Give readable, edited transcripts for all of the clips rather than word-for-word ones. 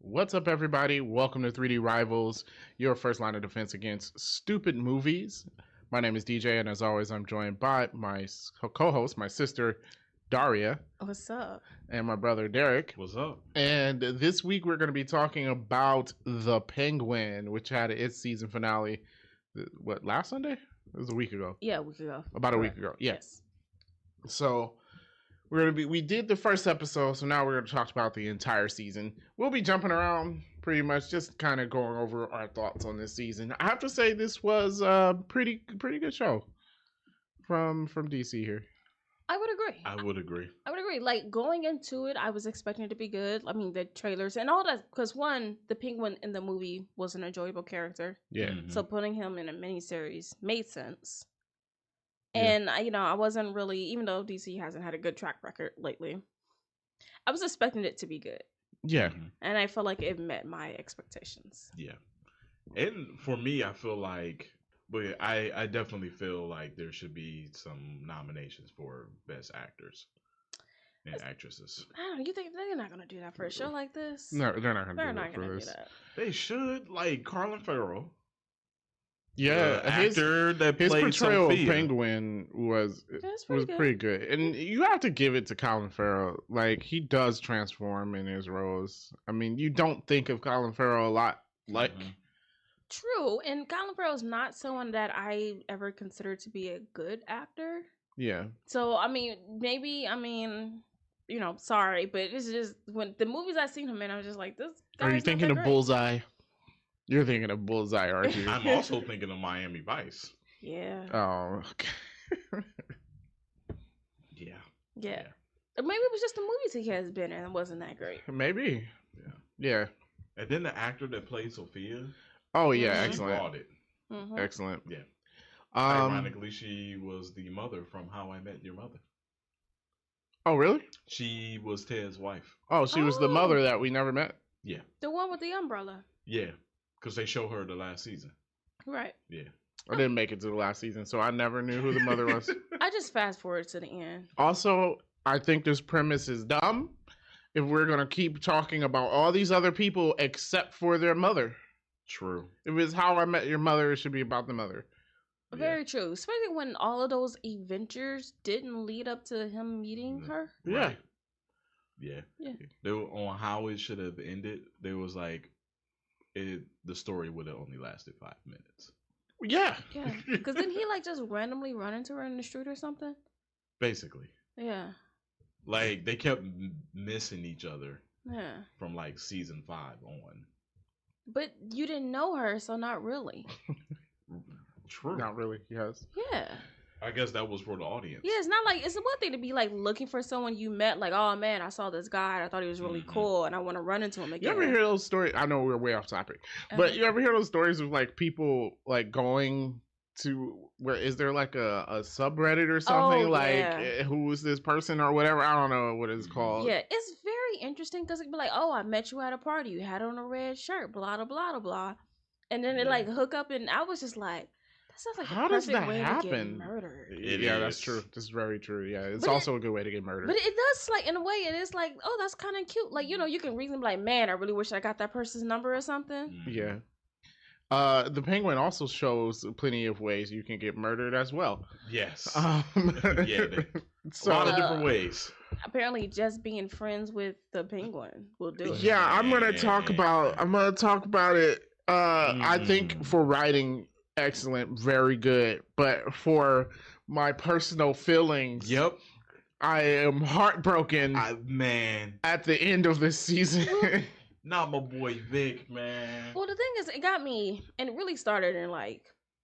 What's up, everybody? Welcome to 3D Rivals, your first line of defense against stupid movies. My name is DJ, and as always, I'm joined by my co-host, my sister, Daria. What's up? And my brother, Derek. What's up? And this week, we're going to be talking about The Penguin, which had its season finale, last Sunday? It was a week ago. Yeah, a week ago. About a week ago, yes. So... we did the first episode, so now we're going to talk about the entire season. We'll be jumping around pretty much, just kind of going over our thoughts on this season. I have to say this was a pretty good show from DC here. I would agree. I would agree. Like, going into it, I was expecting it to be good. I mean, the trailers and all that, because one, the Penguin in the movie was an enjoyable character. Yeah. Mm-hmm. So putting him in a miniseries made sense. Yeah. And I wasn't really, even though DC hasn't had a good track record lately, I was expecting it to be good. Yeah. And I felt like it met my expectations. Yeah. And for me, I feel like, but I definitely feel like there should be some nominations for best actors and actresses. I don't know, you think they're not going to do that for a show like this? No, they're not going to They're do not that for going to this. do that. They should, like Colin Farrell. Yeah, the actor that his played portrayal Sophia. of Penguin was pretty good, and you have to give it to Colin Farrell. Like, he does transform in his roles. I mean, you don't think of Colin Farrell a lot like. Mhm. True, and Colin Farrell's not someone that I ever considered to be a good actor. Yeah. So sorry, but it's just when the movies I've seen him in, I was just like, this guy. Are you thinking of Bullseye? You're thinking of Bullseye, aren't you? I'm also thinking of Miami Vice. Yeah. Oh, okay. Yeah. Yeah. Or maybe it was just the movies he has been in and it wasn't that great. Maybe. Yeah. Yeah. And then the actor that played Sophia. Oh yeah, Mhm. excellent. Brought it. Mm-hmm. Excellent. Yeah. Um, Ironically, she was the mother from How I Met Your Mother. Oh really? She was Ted's wife. Oh, she was the Oh. mother that we never met. Yeah. The one with the umbrella. Yeah. Because they show her the last season. Right. Yeah. I didn't make it to the last season, so I never knew who the mother was. I just fast forward to the end. Also, I think this premise is dumb if we're going to keep talking about all these other people except for their mother. True. If it's How I Met Your Mother, it should be about the mother. Very true. Especially when all of those adventures didn't lead up to him meeting her. Yeah. Right. Yeah. Yeah. They were on how it should have ended. There was like, the story would have only lasted 5 minutes. Yeah. Yeah. Because didn't he like just randomly run into her in the street or something? Basically. Yeah. Like, they kept missing each other Yeah. from like season 5 on. But you didn't know her, so not really. True. Not really, yes. Yeah. I guess that was for the audience. Yeah, it's not like, it's one thing to be like looking for someone you met, like, oh man, I saw this guy and I thought he was really Mhm. cool and I want to run into him You again. ever hear those stories? I know we're way off topic, but you ever hear those stories of like people like going to where is there like a subreddit or something like who is this person or whatever? I don't know what it's called. Yeah, it's very interesting because it'd be like, oh, I met you at a party, you had on a red shirt, blah blah blah blah blah, and then it like hook up, and I was just like, that sounds like How the does perfect that way to happen? get murdered. Yeah, that's is. true. This is very true. Yeah, it's But also a good way to get murdered. But it does, like, in a way, it is like, oh, that's kind of cute. Like, you can reasonably be like, man, I really wish I got that person's number or something. Mhm. Yeah. The Penguin also shows plenty of ways you can get murdered as well. Yes. Yeah. A lot of different ways. Apparently, just being friends with the Penguin will do it. Yeah, I'm gonna talk about it. I think for writing, excellent, very good. But for my personal feelings, Yep. I am heartbroken Man. at the end of this season. Not my boy Vic, man. Well, the thing is, it got me, and it really started in like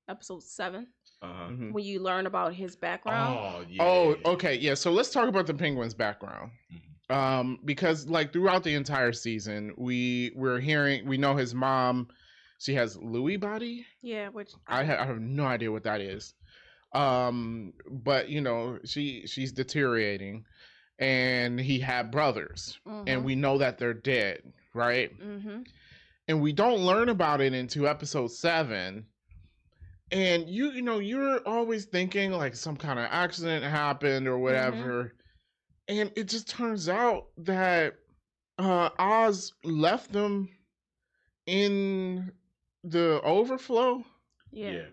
episode 7 Uh-huh. Mhm. when you learn about his background. Oh, yeah. Oh, okay, yeah. So let's talk about the Penguin's background. Because like throughout the entire season, we know his mom. She has Lewy body. Yeah, which I have no idea what that is. But she's deteriorating, and he had brothers, and we know that they're dead, right? Mm-hmm. And we don't learn about it into episode 7. And you're always thinking like some kind of accident happened or whatever. And it just turns out that Oz left them in the overflow. Yeah.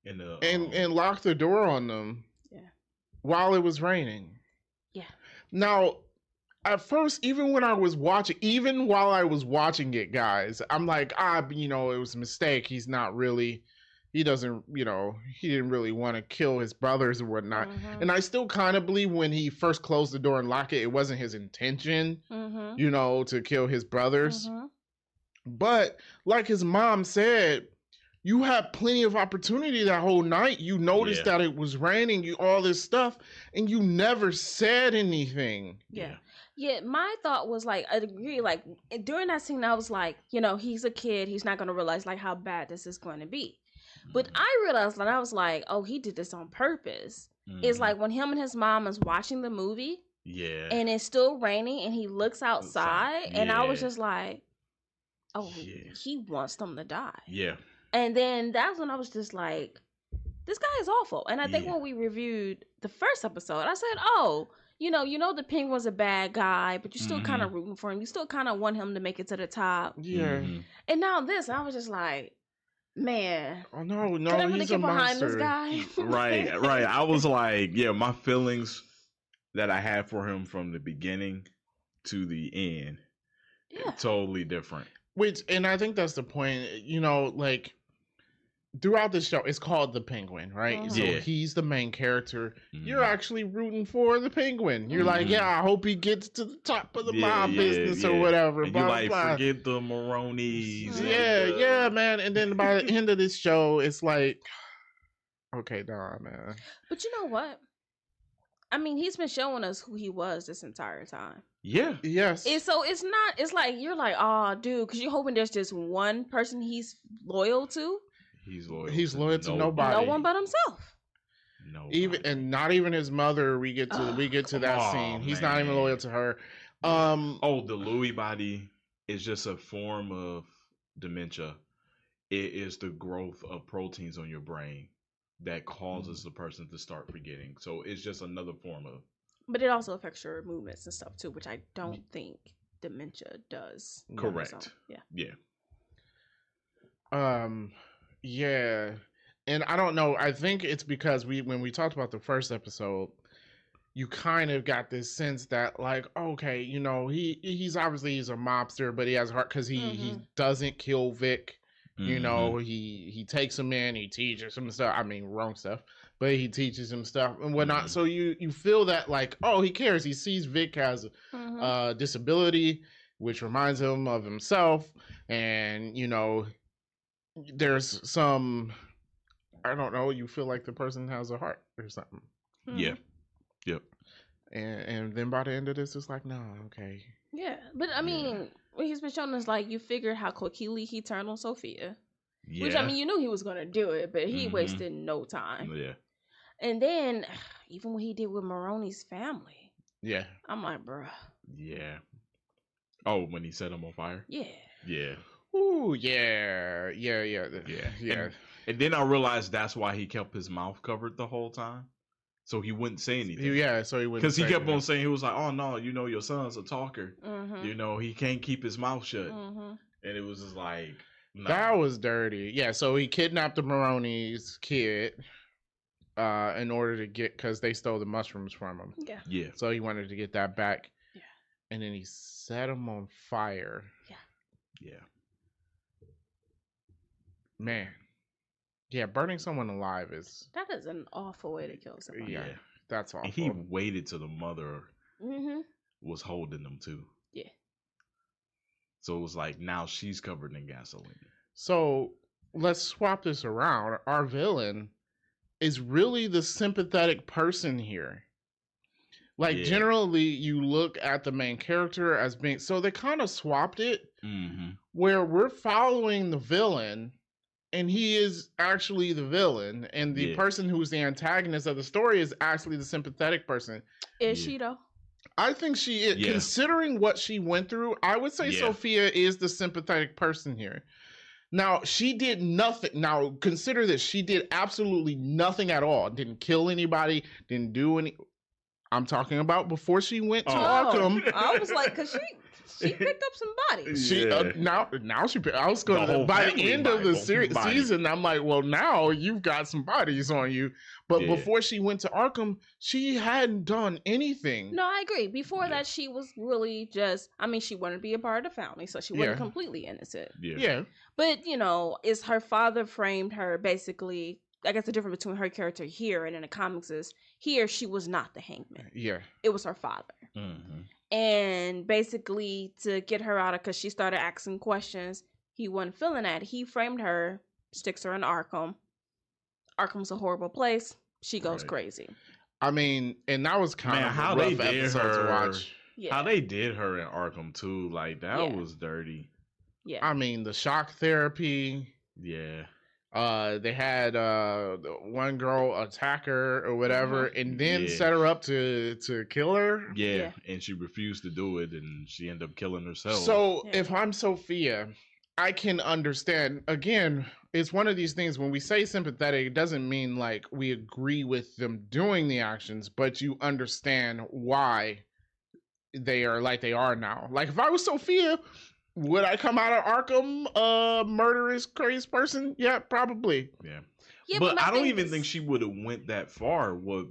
In the and locked the door on them. Yeah. While it was raining. Yeah. Now, at first, even while I was watching it, guys, I'm like, it was a mistake. He didn't really want to kill his brothers or whatnot. Mm-hmm. And I still kind of believe when he first closed the door and locked it, it wasn't his intention, to kill his brothers. Mm-hmm. But like his mom said, you had plenty of opportunity that whole night. You noticed that it was raining, all this stuff, and you never said anything. Yeah, my thought was like, I agree. Like during that scene, I was like, he's a kid. He's not going to realize like how bad this is going to be. But I realized that I was like, oh, he did this on purpose. It's like when him and his mom is watching the movie. Yeah. And it's still raining and he looks outside. And I was just like, oh, he wants them to die. Yeah. And then that's when I was just like, this guy is awful. And I think when we reviewed the first episode, I said, oh, the Penguin's a bad guy, but you're still kind of rooting for him. You still kind of want him to make it to the top. Yeah. And now this, I was just like, man. Oh, no, can I really he's get a behind monster. this guy? Right. I was like, my feelings that I had for him from the beginning to the end, totally different. And I think that's the point, like, throughout the show, it's called The Penguin, right? Mm-hmm. So he's the main character. You're actually rooting for the Penguin. You're like, I hope he gets to the top of the mob business or whatever. And blah, you blah. forget the Maronis. Yeah, man. And then by the end of this show, it's like, okay, nah, man. But you know what? I mean, he's been showing us who he was this entire time. Yeah. Yes. It's like, you're like, oh, dude, because you're hoping there's just one person he's loyal to. He's loyal. He's loyal to nobody. No one but himself. No. Not even his mother. We get to that scene. He's not even loyal to her. The Lewy body is just a form of dementia. It is the growth of proteins on your brain that causes the person to start forgetting. So it's just another form of. But it also affects your movements and stuff too, which I don't think dementia does. Correct. Yeah. Yeah. And I don't know. I think it's because when we talked about the first episode, you kind of got this sense that like, okay, he's a mobster, but he has heart because he doesn't kill Vic. He takes him in, he teaches him stuff. I mean, wrong stuff, but he teaches him stuff and whatnot. So you feel that like, oh, he cares. He sees Vic has a disability, which reminds him of himself, and there's some, I don't know, you feel like the person has a heart or something. Yeah. Yep. And then by the end of this, it's like, no, okay. Yeah, but I mean, what he's been showing us, like, you figured how quickly he turned on Sophia. Yeah. Which, I mean, you knew he was going to do it, but he wasted no time. Yeah. And then, even what he did with Maroni's family. Yeah. I'm like, bruh. Yeah. Oh, when he set him on fire? Yeah. Yeah. Ooh, yeah. And then I realized that's why he kept his mouth covered the whole time. So he wouldn't say anything. Yeah, so he wouldn't. Because he kept on saying, he was like, oh no, your son's a talker. He can't keep his mouth shut. And it was just like, nah. That was dirty. Yeah, so he kidnapped the Maroni's kid in order to because they stole the mushrooms from him. Yeah. So he wanted to get that back. Yeah. And then he set him on fire. Yeah. Man. Yeah, burning someone alive is... That is an awful way to kill someone. Yeah, that's awful. And he waited till the mother was holding them too. Yeah. So it was like, now she's covered in gasoline. So let's swap this around. Our villain is really the sympathetic person here. Like, generally, you look at the main character as being... So they kind of swapped it, where we're following the villain... And he is actually the villain, and the person who's the antagonist of the story is actually the sympathetic person. Is she though? I think she is. Yeah. Considering what she went through, I would say Sophia is the sympathetic person here. Now, she did nothing. Now, consider this. She did absolutely nothing at all. Didn't kill anybody. Didn't do any. I'm talking about before she went to Oh. Arkham. I was like, because she picked up some bodies. She Yeah. now she. I was going The to whole by the family end of the body. season. I'm like, well, now you've got some bodies on you. But Yeah. before she went to Arkham, she hadn't done anything. No, I agree. Before Yeah. that, she was really just, I mean, she wanted to be a part of the family, so she wasn't completely innocent. Yeah. But, is her father framed her basically, I guess the difference between her character here and in the comics is here she was not the hangman. Yeah. It was her father. Mm-hmm. And basically to get her out of, because she started asking questions, he wasn't feeling that. He framed her, sticks her in Arkham. Arkham's a horrible place. She goes crazy. I mean, and that was kind of how a they rough did episode her. to watch. Yeah. How they did her in Arkham too, like that Yeah. was dirty. Yeah. I mean, the shock therapy. Yeah. They had one girl attack her or whatever, and then Yeah. set her up to kill her. Yeah, and she refused to do it, and she ended up killing herself. So Yeah. if I'm Sophia, I can understand. Again, it's one of these things when we say sympathetic, it doesn't mean like we agree with them doing the actions, but you understand why they are like they are now. Like if I was Sophia, would I come out of Arkham a murderous, crazy person? Yeah, probably. yeah. Yeah, But my I don't thing even is- think she would have went that far. What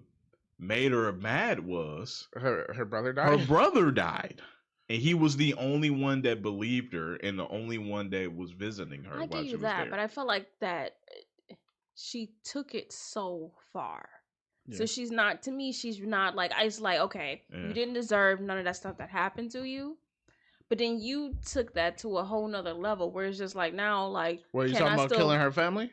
made her mad was Her brother died. her brother died. And he was the only one that believed her and the only one that was visiting her I while give she you was that, there. but I felt like that she took it so far. Yeah. So she's not, to me, she's not like, I was like, okay, Yeah. you didn't deserve none of that stuff that happened to you. But then you took that to a whole nother level where it's just like now, like, Were you can talking I about still- killing her family?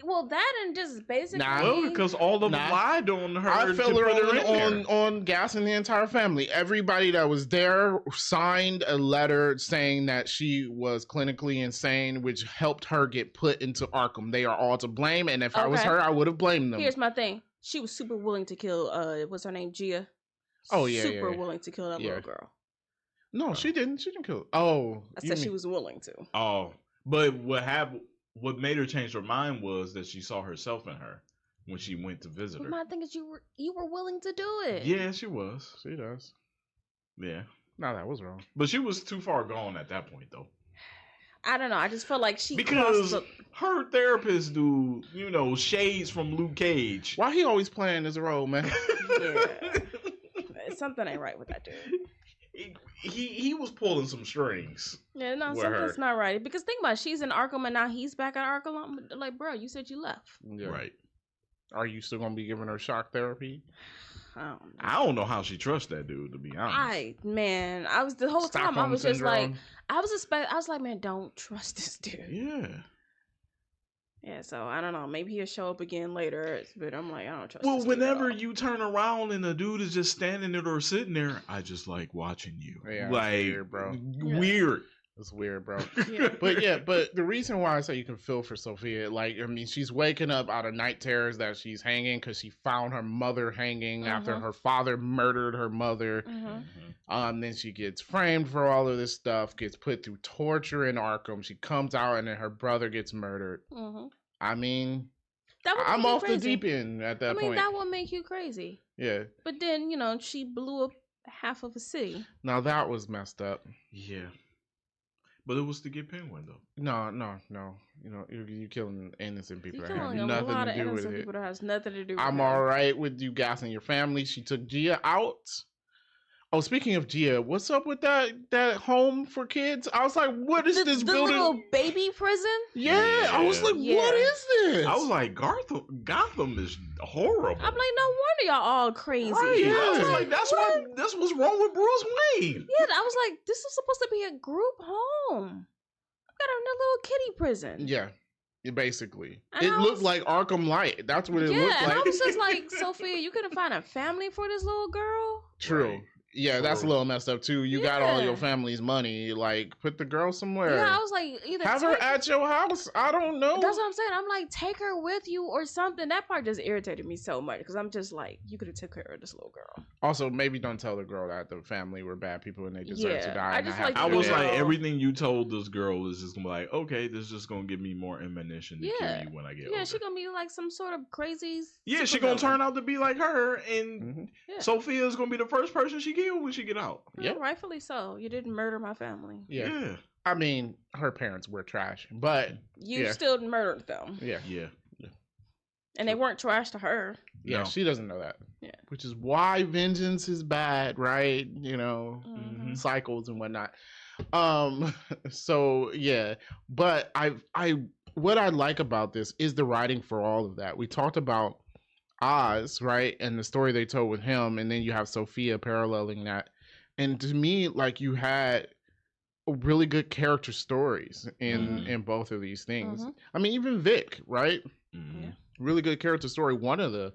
Well, that and just basically. Nah. Well, because all of them Nah. lied on her. I to fell put her her in there. on gassing the entire family. Everybody that was there signed a letter saying that she was clinically insane, which helped her get put into Arkham. They are all to blame, and if I was Okay. her, I would have blamed them. Here's my thing. She was super willing to kill, what's her name? Gia. Oh, yeah, Super yeah. willing to kill that Yeah. little girl. No, she didn't. She didn't kill. Oh, I you said she mean- was willing to. Oh, but what made her change her mind was that she saw herself in her when she went to visit But her. my thing is, you were willing to do it. Yeah, she was. She does. Yeah, No, that was wrong. but she was too far gone at that point, though. I don't know. I just felt like she Because crossed her therapist do, shades from Luke Cage. Why he always playing this role, man? Yeah. Something ain't right with that dude. He was pulling some strings. Yeah, no, With something's her. not right. Because think about it, she's in Arkham and now he's back at Arkham. I'm like, bro, you said you left. Yeah. Right. Are you still gonna be giving her shock therapy? I don't know how she trusts that dude, to be honest. I was the whole time I Stockholm was just like, syndrome. I was like, man, don't trust this dude. Yeah. Yeah, so I don't know. Maybe he'll show up again later, but I'm like, I don't trust. Well, this dude at whenever all. you turn around and the dude is just standing there or sitting there, I just like watching you. Yeah, like weird, bro. Weird. It's weird, bro. Yeah. But the reason why I say you can feel for Sophia, like, I mean, she's waking up out of night terrors that she's hanging because she found her mother hanging after Mhm. her father murdered her mother. Mhm. Then she gets framed for all of this stuff, gets put through torture in Arkham. She comes out and then her brother gets murdered. Mhm. I mean, That would I'm make you off the crazy. deep end at that I mean, point. that would make you crazy. Yeah. But then, she blew up half of a city. Now that was messed up. Yeah. But it was to get Penguin, though. No. You killing innocent people You're that have killing a nothing lot to of do with innocent it. people that has nothing to do with I'm it. all right with you gassing your family. She took Gia out. Oh, speaking of Gia, what's up with that home for kids? I was like, what is this the building? little baby prison? Yeah, I was like, Yeah. what is this? I was like, Gotham is horrible. I'm like, no wonder y'all all crazy. right. Yeah. I was like, that's what's wrong with Bruce Wayne. Yeah, I was like, this is supposed to be a group home. I've got a little kitty prison. Yeah, basically. And It I looked was- like Arkham Light. That's what it Yeah, looked and like. I was just like, Sophia, you couldn't find a family for this little girl? True. Right. Yeah, that's a True. little messed up too. You got all Yeah. your family's money. Like, put the girl somewhere. Yeah, I was like, either Have her take at your house. I don't know. That's what I'm saying. I'm like, take her with you or something. That part just irritated me so much because I'm just like, you could have took care of this little girl. Also, maybe don't tell the girl that the family were bad people and they deserve to Yeah, die. I and just not have like to I the do was that. like, girl. everything you told this girl is just gonna be like, okay, this is just gonna give me more ammunition to Yeah. kill you when I get Yeah, older. she gonna be like some sort of crazy. Yeah, she gonna supervillain. turn out to be like her, and Mhm. Yeah. Sophia's gonna be the first person she killed when she get out. Yeah, Yep. rightfully so. You didn't murder my family. Yeah. I mean, her parents were trash, but You Yeah. still murdered them, yeah, Yeah. and they weren't trash to her. yeah, No. she doesn't know that. Yeah. Which is why vengeance is bad, right? You know, Mhm. cycles and whatnot. So yeah, but what I like about this is the writing for all of that. We talked about Oz, right, and the story they told with him, and then you have Sophia paralleling that. And to me, like, you had really good character stories in both of these things. Mhm. I mean, even Vic, right? Mhm. Yeah. Really good character story. One of the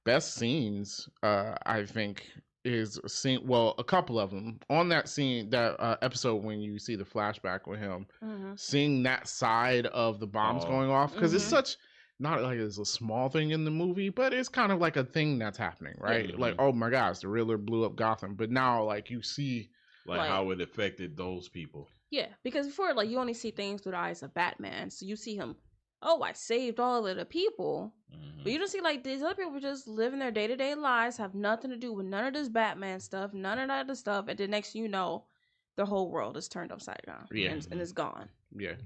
best scenes, I think, is a scene. Well, a couple of them on that scene, that episode when you see the flashback with him, Mhm. seeing that side of the bombs going off, because it's Mhm. such, not like it's a small thing in the movie, but it's kind of like a thing that's happening, right? Yeah. Like, oh my gosh, the Riddler blew up Gotham, but now like you see, Like Like- how it affected those people. Yeah, because before, like, you only see things through the eyes of Batman, so you see him. Oh, I saved all of the people, Mhm. but you don't see like these other people just living their day-to-day lives, have nothing to do with none of this Batman stuff, none of that other stuff, and then next thing you know, the whole world is turned upside down. Yeah. and it's gone. yeah.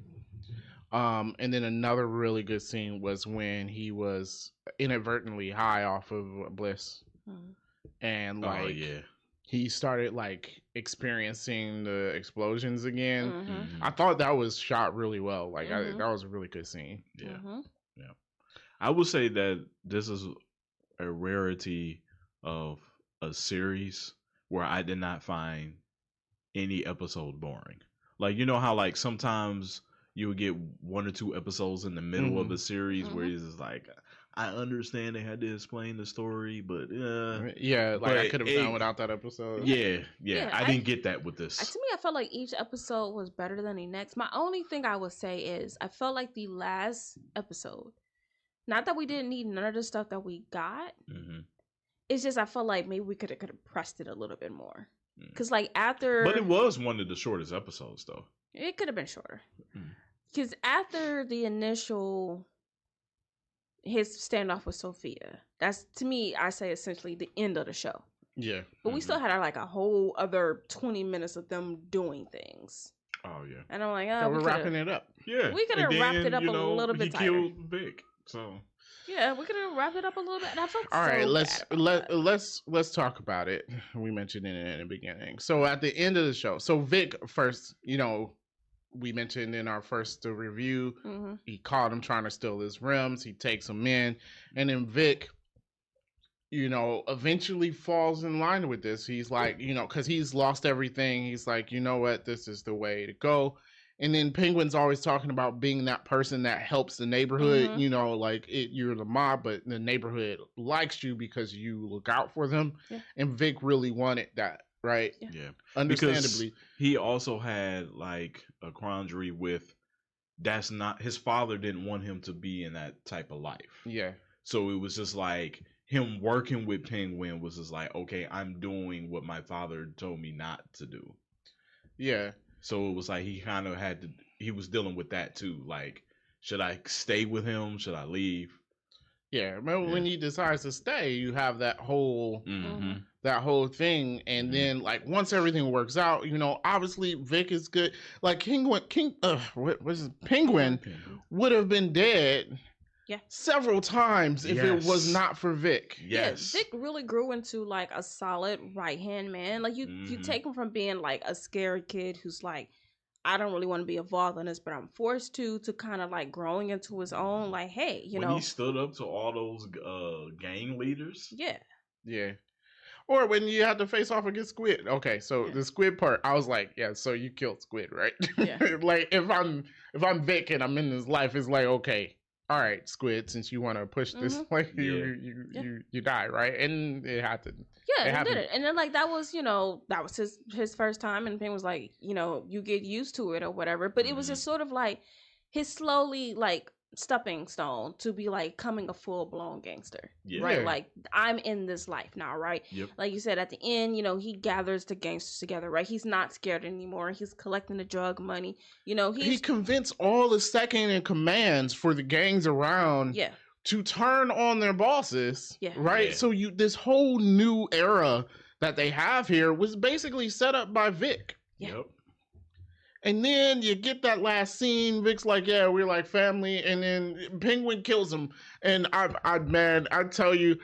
And then another really good scene was when he was inadvertently high off of Bliss, Mhm. and like Oh yeah. he started like experiencing the explosions again. Mhm. Mhm. I thought that was shot really well. Like Mhm. that was a really good scene. Yeah. Mhm. I would say that this is a rarity of a series where I did not find any episode boring. Like, you know how like sometimes you would get one or two episodes in the middle of a series where it's just like, I understand they had to explain the story, but Yeah, like I But could have done without that episode. yeah. Yeah, I didn't get that with this. To me, I felt like each episode was better than the next. My only thing I would say is I felt like the last episode, not that we didn't need none of the stuff that we got. Mhm. It's just I felt like maybe we could have pressed it a little bit more. Mm. Because like after, But it was one of the shortest episodes, though. it could have been shorter. Mm. Because after the initial his standoff with Sophia, that's to me, I say essentially the end of the show. Yeah. But we still had like a whole other 20 minutes of them doing things. Oh yeah. And I'm like, So oh, we're wrapping it up. Yeah. We coulda And wrapped then, it up you a know, little bit He tighter. killed Vic. So Yeah, we could have wrapped it up a little bit. And I felt All so right, bad about that. let's talk about it. We mentioned it in the beginning. So at the end of the show, so Vic first, you know, we mentioned in our first review, Mhm. he caught him trying to steal his rims. He takes him in, and then Vic, you know, eventually falls in line with this. He's like, you know, because he's lost everything. He's like, you know what, this is the way to go. And then Penguin's always talking about being that person that helps the neighborhood. Mhm. You know, like you're the mob, but the neighborhood likes you because you look out for them. Yeah. And Vic really wanted that, right? Yeah. yeah. Understandably. He also had like a quandary with that's not his father didn't want him to be in that type of life. Yeah. So it was just like him working with Penguin was just like, okay, I'm doing what my father told me not to do. Yeah. So it was like he was dealing with that too. Like, should I stay with him? Should I leave? Yeah. Remember when he decides to stay, you have that whole thing, and then like once everything works out, you know, obviously Vic is good. Like Penguin would have been dead several times if it was not for Vic. Yes. Yeah, Vic really grew into like a solid right hand man. Like you take him from being like a scared kid who's like, I don't really want to be involved in this, but I'm forced to kind of like growing into his own. Like, hey, you when know, he stood up to all those gang leaders. Yeah. Yeah. Or when you had to face off against Squid. Okay, so the Squid part, I was like, yeah, so you killed Squid, right? Yeah. Like if I'm Vic and I'm in this life, it's like, okay, all right, Squid, since you want to push this, like Yeah. you die, right? And it happened. Yeah, It and did happened. it. And then like that was, that was his first time, and Ping was like, you get used to it or whatever. But it was just sort of like his slowly like stepping stone to be like coming a full blown gangster. Yeah. Right? Yeah. Like I'm in this life now, right? Yep. Like you said at the end, he gathers the gangsters together, right? He's not scared anymore. He's collecting the drug money. He convinced all the second in commands for the gangs around yeah. to turn on their bosses. Yeah. Right? Yeah. So this whole new era that they have here was basically set up by Vic. Yeah. Yep. And then you get that last scene. Vic's like, yeah, we're like family. And then Penguin kills him. And I tell you,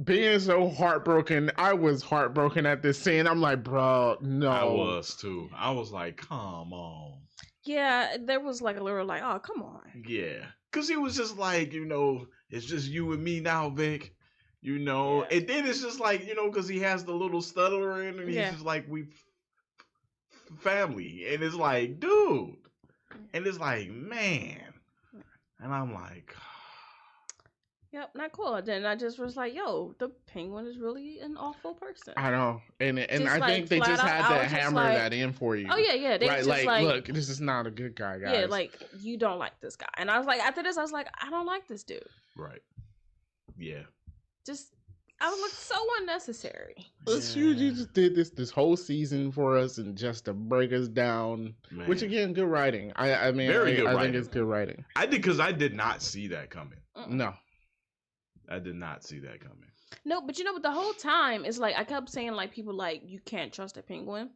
being so heartbroken, I was heartbroken at this scene. I'm like, bro, no. I was too. I was like, come on. Yeah, there was like a little like, oh, come on. Yeah. Because he was just like, it's just you and me now, Vic. Yeah. And then it's just like, because he has the little stutter in and he's just like, we family. And it's like, dude. And it's like, man. And I'm like, yep, not cool. Then I just was like, yo, the Penguin is really an awful person. I know. And Just, I like, think they flat just out, had I to was just hammer like- that in for you. Oh, yeah. They Right, just look, this is not a good guy, guys. yeah, like, you don't like this guy. And I was like, after this, I was like, I don't like this dude. right. Yeah. Just, I was like, so unnecessary. You just did this whole season for us and just to break us down. Man. Which again, good writing. I mean, Very good I think writing. it's good writing. Because I did not see that coming. No. I did not see that coming. No, but but the whole time, it's like, I kept saying, like, people like, you can't trust a penguin.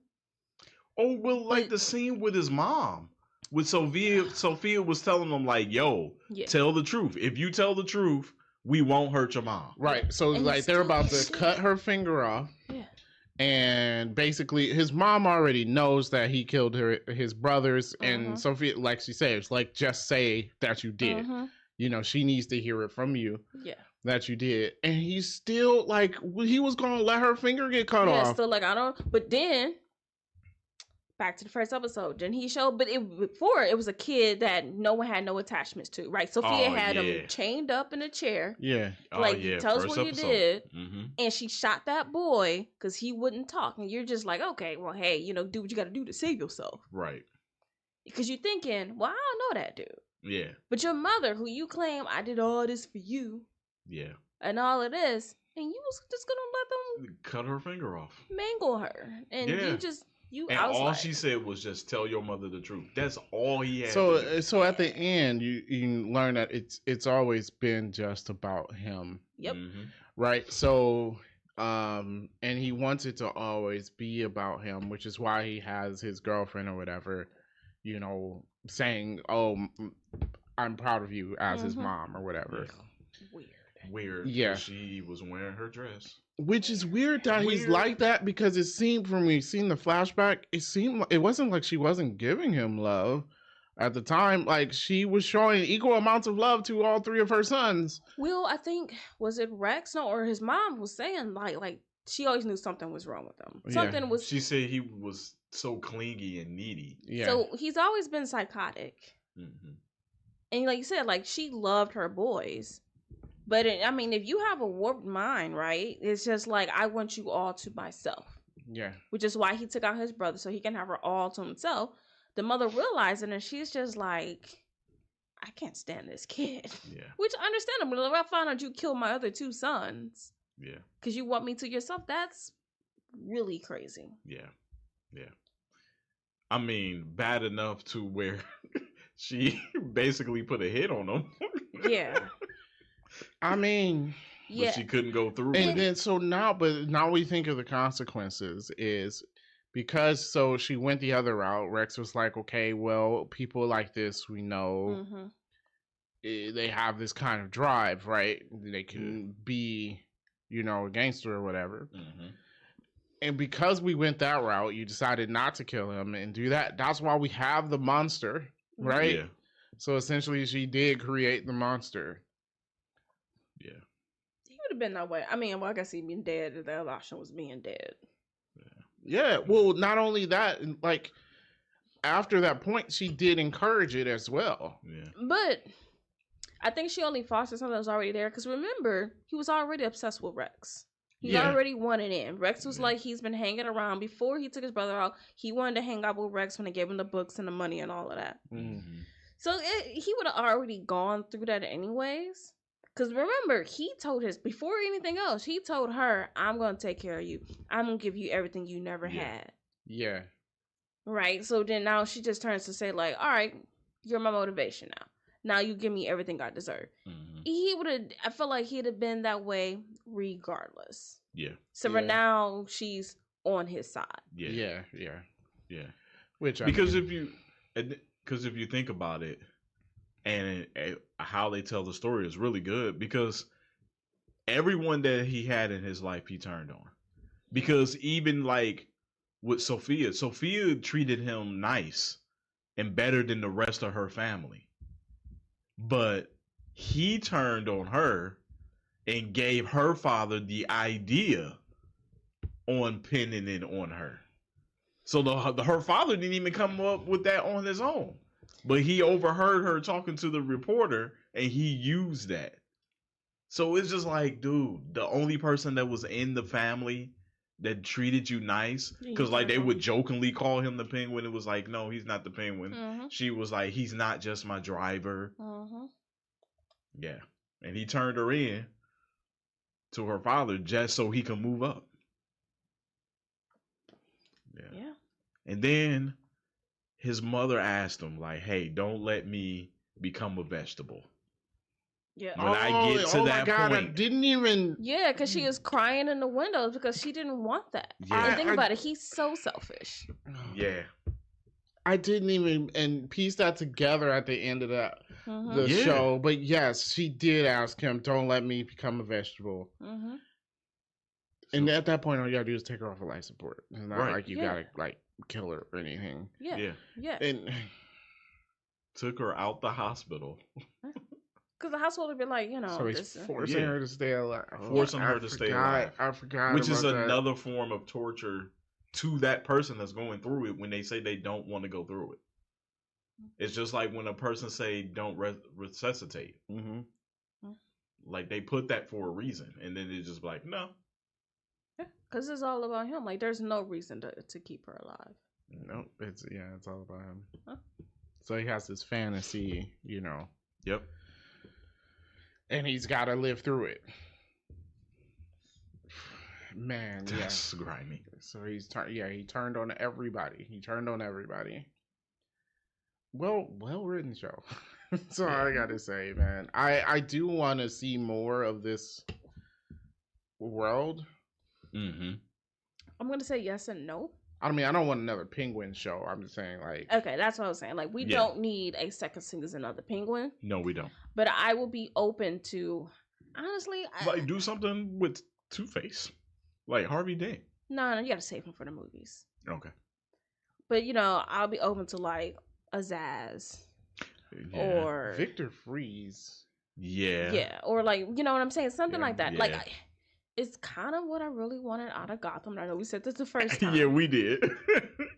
Oh, well, like the scene with his mom. With Sophia was telling him, like, yo, Yeah. tell the truth. If you tell the truth, we won't hurt your mom. Right. So And like he's they're still about to shit. cut her finger off. Yeah. And basically his mom already knows that he killed his brothers. And Sophia, like she says, like, just say that you did. She needs to hear it from you. Yeah. That you did. And he's still like, he was gonna let her finger get cut Yeah, off. still like, I don't, but then, back to the first episode, then he showed, but before it was a kid that no one had no attachments to, right? Sophia had him chained up in a chair. Yeah. Like, tell us first what you did. Mm-hmm. And she shot that boy because he wouldn't talk. And you're just like, okay, well, hey, do what you got to do to save yourself. Right. Because you're thinking, well, I don't know that dude. Yeah. But your mother, who you claim, I did all this for you. Yeah. And all of this. And you was just going to let them Cut her finger off. mangle her. And And I was all like, she said was just tell your mother the truth. That's all he had. So to do. so at the end you learn that it's always been just about him. yep. Mm-hmm. Right? So and he wants it to always be about him, which is why he has his girlfriend or whatever, saying, "Oh, I'm proud of you," as his mom or whatever. Weird. Yeah. She was wearing her dress. Which is weird that he's like that, because it seemed, from we seen the flashback, it wasn't like she wasn't giving him love at the time. Like, she was showing equal amounts of love to all three of her sons. Will, I think, was it Rex? No, or his mom was saying like she always knew something was wrong with him. Something was. She said he was so clingy and needy. Yeah. So he's always been psychotic. Mm-hmm. And like you said, like, she loved her boys. But if you have a warped mind, right? It's just like, I want you all to myself. Yeah. Which is why he took out his brother, so he can have her all to himself. The mother realized it, and she's just like, I can't stand this kid. Yeah. Which, understandable. If I found out you killed my other two sons, Yeah. because you want me to yourself, that's really crazy. Yeah. Yeah. I mean, bad enough to where she basically put a hit on him. Yeah. I mean, But Yeah. she couldn't go through and with then it. so now we think of the consequences is because she went the other route. Rex was like, okay, well, people like this, we know they have this kind of drive, right? They can be, a gangster or whatever. Mm-hmm. And because we went that route, you decided not to kill him and do that. That's why we have the monster, right? Yeah. So essentially, she did create the monster. Yeah. He would have been that way. I guess he'd been dead if the other option was being dead. Yeah. Well, not only that, like, after that point, she did encourage it as well. Yeah. But I think she only fostered something that was already there. Because remember, he was already obsessed with Rex. He Yeah. already wanted in. Rex was Yeah. like, he's been hanging around. Before he took his brother out, he wanted to hang out with Rex when they gave him the books and the money and all of that. Mhm. So he would have already gone through that anyways. Because remember, he told before anything else, he told her, I'm going to take care of you. I'm going to give you everything you never had. Yeah. Right? So then now she just turns to say, like, all right, you're my motivation now. Now you give me everything I deserve. Mhm. He would have, I feel like he'd have been that way regardless. Yeah. So for now, she's on his side. Yeah. Which Because if you think about it, and how they tell the story is really good, because everyone that he had in his life he turned on. Because even like with Sophia treated him nice and better than the rest of her family, but he turned on her and gave her father the idea on pinning it on her. So her father didn't even come up with that on his own. But he overheard her talking to the reporter, and he used that. So it's just like, dude, the only person that was in the family that treated you nice, because like they would jokingly call him the Penguin. It was like, no, he's not the Penguin. Mm-hmm. She was like, he's not just my driver. Mm-hmm. Yeah. And he turned her in to her father just so he can move up. Yeah. And then his mother asked him, like, hey, don't let me become a vegetable. Yeah. When I get to that point. I didn't even. Yeah, because she was crying in the windows because she didn't want that. Yeah. Think about it. He's so selfish. Yeah. I didn't even piece that together at the end of the Yeah. show. But yes, she did ask him, don't let me become a vegetable. Mm-hmm. And at that point, all you gotta do is take her off of life support. It's not Right. like you gotta like kill her or anything. Yeah. And took her out the hospital. Because the hospital would be like, so he's forcing her to stay alive. Forcing her to stay alive. I forgot. Which is about another form of torture to that person that's going through it when they say they don't want to go through it. It's just like when a person say don't resuscitate. Mm-hmm. Like they put that for a reason, and then it's just like, no. Because it's all about him. Like there's no reason to keep her alive. No, it's all about him. Huh? So he has this fantasy, Yep. And he's got to live through it. Man, that's grimy. So he turned on everybody. Well written show. That's all I gotta say, man. I do want to see more of this world. Mm-hmm. I'm gonna say yes and no. I mean, I don't want another Penguin show. I'm just saying, like, okay, that's what I was saying. Like, we don't need a second season of the Penguin. No, we don't. But I will be open to, honestly, like do something with Two-Face, like Harvey Dent. No, you gotta save him for the movies. Okay. But I'll be open to like a Zaz or Victor Freeze. Yeah, or like you know what I'm saying, something like that. Yeah. Like it's kind of what I really wanted out of Gotham. I know we said this the first time. Yeah, we did.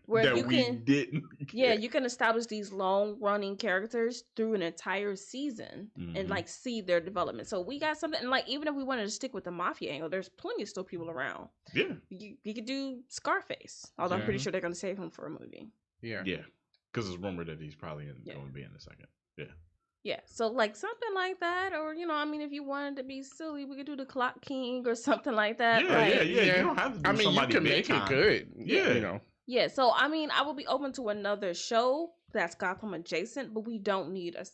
Where that you can, didn't. Yeah, you can establish these long running characters through an entire season and like see their development. So we got something, and like even if we wanted to stick with the mafia angle, there's plenty of still people around. Yeah, you could do Scarface, although I'm pretty sure they're going to save him for a movie. Yeah, because it's rumored that he's probably going to be in a second. Yeah, so like something like that, or I mean, if you wanted to be silly, we could do the Clock King or something like that. Yeah. You don't have to do you can make it good. Yeah, Yeah, so I mean, I will be open to another show that's Gotham adjacent, but we don't need a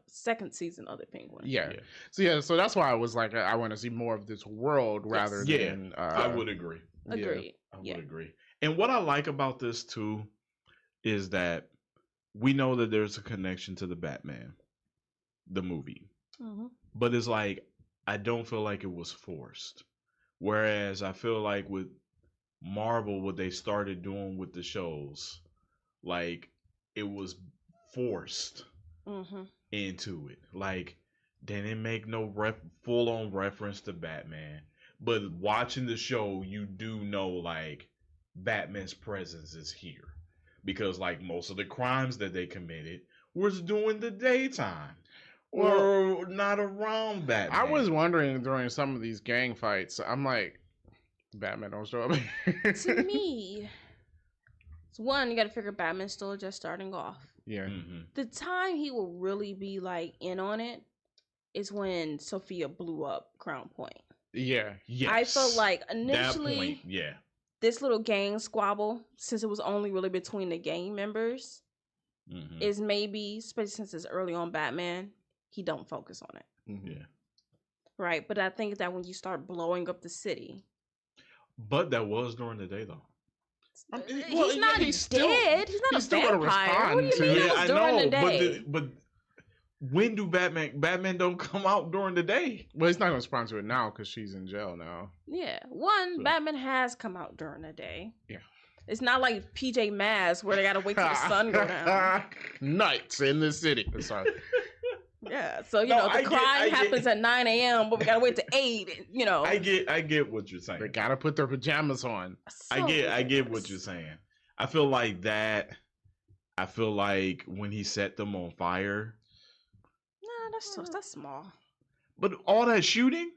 second season of the Penguin. Yeah. So that's why I was like, I want to see more of this world rather than. I would agree. Agreed. I would agree. And what I like about this too is that we know that there's a connection to the Batman, the movie, but it's like I don't feel like it was forced. Whereas I feel like with Marvel, what they started doing with the shows, like it was forced into it. Like they didn't make no full on reference to Batman, but watching the show, you do know like Batman's presence is here because like most of the crimes that they committed was during the daytime. or not around Batman. I was wondering during some of these gang fights, I'm like, Batman don't show up. To me, it's one, you got to figure Batman's still just starting off. Yeah. Mm-hmm. The time he will really be like in on it is when Sophia blew up Crown Point. Yeah. Yes. I felt like that initially, point, yeah. this little gang squabble, since it was only really between the gang members, is maybe, especially since it's early on Batman, he don't focus on it. Yeah. Right, but I think that when you start blowing up the city, But that was during the day, though. he's not dead. He's not a vampire. What do you mean it was during the day? But when do Batman don't come out during the day? Well, he's not going to respond to it now because she's in jail now. Yeah. One, Batman has come out during the day. Yeah. It's not like PJ Masks where they got to wait till the sun go down. Nights in the city. Sorry. Yeah. So, you know, the crime happens at 9 a.m., but we got to wait to 8, you know. I get what you're saying. They got to put their pajamas on. So I get what you're saying. I feel like when he set them on fire. No, that's small. But all that shooting?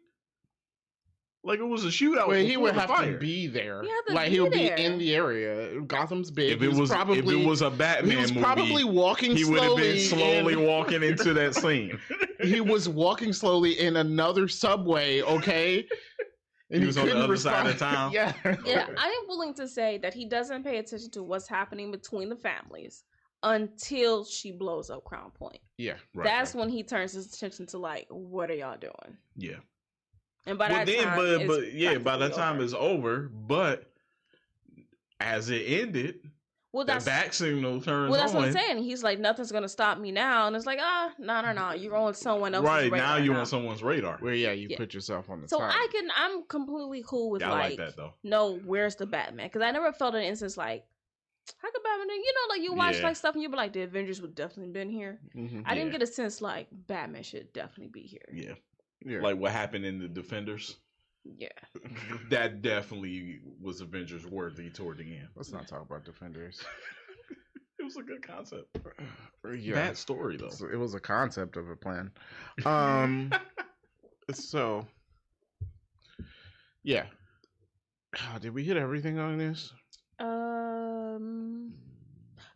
Like it was a shootout. Well, he would have to be there. Like he would be in the area. Gotham's big. If it was a Batman movie, he was probably walking slowly. He would have been slowly walking into that scene. He was walking slowly in another subway, okay? And he was on the other side of town. Yeah. Yeah, I am willing to say that he doesn't pay attention to what's happening between the families until she blows up Crown Point. Yeah. Right, That's when he turns his attention to like, what are y'all doing? Yeah. And by that time, by the time it's over, but as it ended, the back signal turns on. Well, that's what I'm saying. He's like, nothing's gonna stop me now, and it's like, no, you're on someone else's radar. Right now, you're on someone's radar. Well, yeah, you put yourself on the so top. I'm completely cool with I like that though. No, where's the Batman? Because I never felt an instance like, how could Batman? You know, like you watch like stuff and you be like, the Avengers would definitely been here. Mm-hmm. I didn't get a sense like Batman should definitely be here. Yeah. Yeah. Like what happened in the Defenders. Yeah. That definitely was Avengers worthy toward the end. Let's not talk about Defenders. It was a good concept. Yeah. Bad story though. It was a concept of a plan. So yeah. Did we hit everything on this?